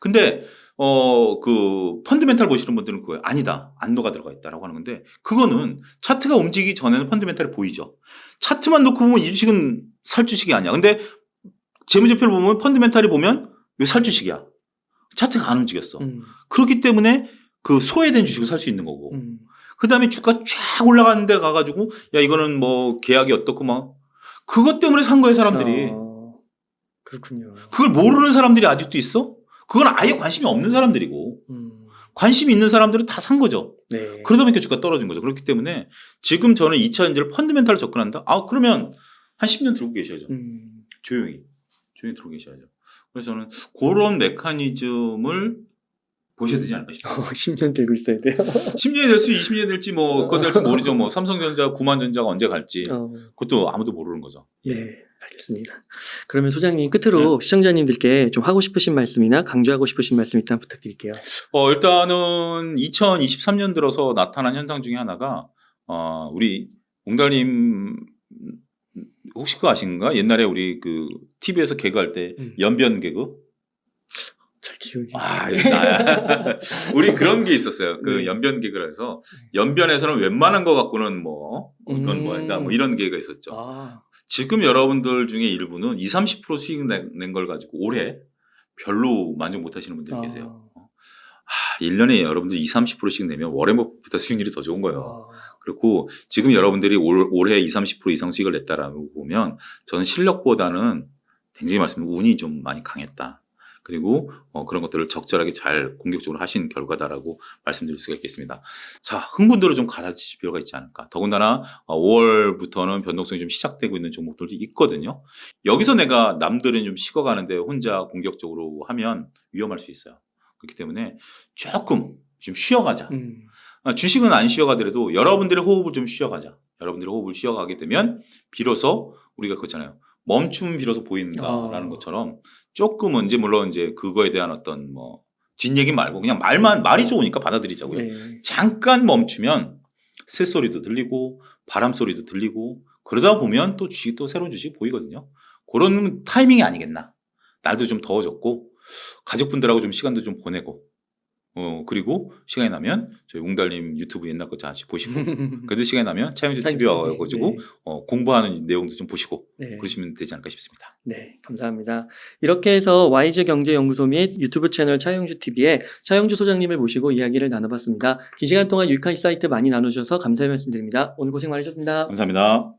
근데 그 펀드멘탈 보시는 분들은 그거예요. 아니다. 안 녹아 들어가 있다라고 하는 건데 그거는 차트가 움직이기 전에는 펀드멘탈이 보이죠. 차트만 놓고 보면 이 주식은 살 주식이 아니야. 근데 재무제표를 보면 펀드멘탈이 보면 이거 살 주식이야. 차트가 안 움직였어. 그렇기 때문에 그 소외된 주식을 살 수 있는 거고. 그 다음에 주가 쫙 올라가는데 가가지고 야 이거는 뭐 계약이 어떻고 막 그것 때문에 산 거예요 사람들이. 그렇군요. 그걸 모르는 사람들이 아직도 있어? 그건 아예 관심이 없는 사람들이고 관심이 있는 사람들은 다 산 거죠. 네. 그러다 보니까 주가 떨어진 거죠. 그렇기 때문에 지금 저는 2차전지를 펀드멘탈로 접근한다? 아 그러면 한 10년 들고 계셔야죠. 조용히 들고 계셔야죠. 그래서 저는 그런 메커니즘을 보셔야 되지 않을까 싶어요. 10년 들고 있어야 돼요. 10년이 될수 20년이 될지 뭐 그건 될지 모르죠. 뭐 삼성전자, 구만전자가 언제 갈지 그것도 아무도 모르는 거죠. 네, 알겠습니다. 그러면 소장님 끝으로 시청자님들께 좀 하고 싶으신 말씀이나 강조하고 싶으신 말씀 일단 부탁드릴게요. 일단은 2023년 들어서 나타난 현상 중에 하나가 우리 옹달님 혹시 그거 아신가? 옛날에 우리 그 TV에서 개그할 때 연변 개그 잘 기억이. 우리 그런 게 있었어요. 그 네. 연변 개그를 해서 연변에서는 웬만한 거 갖고는 뭐 이건 뭐한다 뭐 이런 개그가 있었죠. 지금 여러분들 중에 일부는 20, 30% 수익 낸 걸 가지고 올해 별로 만족 못 하시는 분들이 계세요. 1년에 여러분들 20, 30%씩 내면 워렌 버핏보다 수익률이 더 좋은 거예요. 그리고 지금 여러분들이 올해 20, 30% 이상 수익을 냈다라고 보면 저는 실력보다는 굉장히 운이 좀 많이 강했다. 그리고 그런 것들을 적절하게 잘 공격적으로 하신 결과다라고 말씀드릴 수가 있겠습니다. 자, 흥분도를 좀 가라앉힐 필요가 있지 않을까. 더군다나 5월부터는 변동성이 좀 시작되고 있는 종목들도 있거든요. 여기서 내가 남들은 좀 식어가는데 혼자 공격적으로 하면 위험할 수 있어요. 그렇기 때문에 조금 좀 쉬어가자. 주식은 안 쉬어가더라도 여러분들의 호흡을 좀 쉬어가자. 여러분들의 호흡을 쉬어가게 되면 비로소 우리가 그렇잖아요. 멈춤은 비로소 보인다라는 것처럼 조금은 이제 물론 이제 그거에 대한 어떤 뭐 뒷얘기 말고 그냥 말이 좋으니까 받아들이자고요. 네. 잠깐 멈추면 새소리도 들리고 바람 소리도 들리고 그러다 보면 또 주식 또 새로운 주식이 보이거든요. 그런 타이밍이 아니겠나. 날도 좀 더워졌고 가족분들하고 좀 시간도 좀 보내고 그리고 시간이 나면 저희 웅달님 유튜브 옛날 거 다시 보시고 그래도 시간이 나면 차영주 TV 와가지고 네. 공부하는 내용도 좀 보시고 네. 그러시면 되지 않을까 싶습니다. 네, 감사합니다. 이렇게 해서 와이즈 경제연구소 및 유튜브 채널 차영주 TV에 차영주 소장님을 모시고 이야기를 나눠봤습니다. 긴 시간 동안 유익한 사이트 많이 나눠주셔서 감사의 말씀드립니다. 오늘 고생 많으셨습니다. 감사합니다.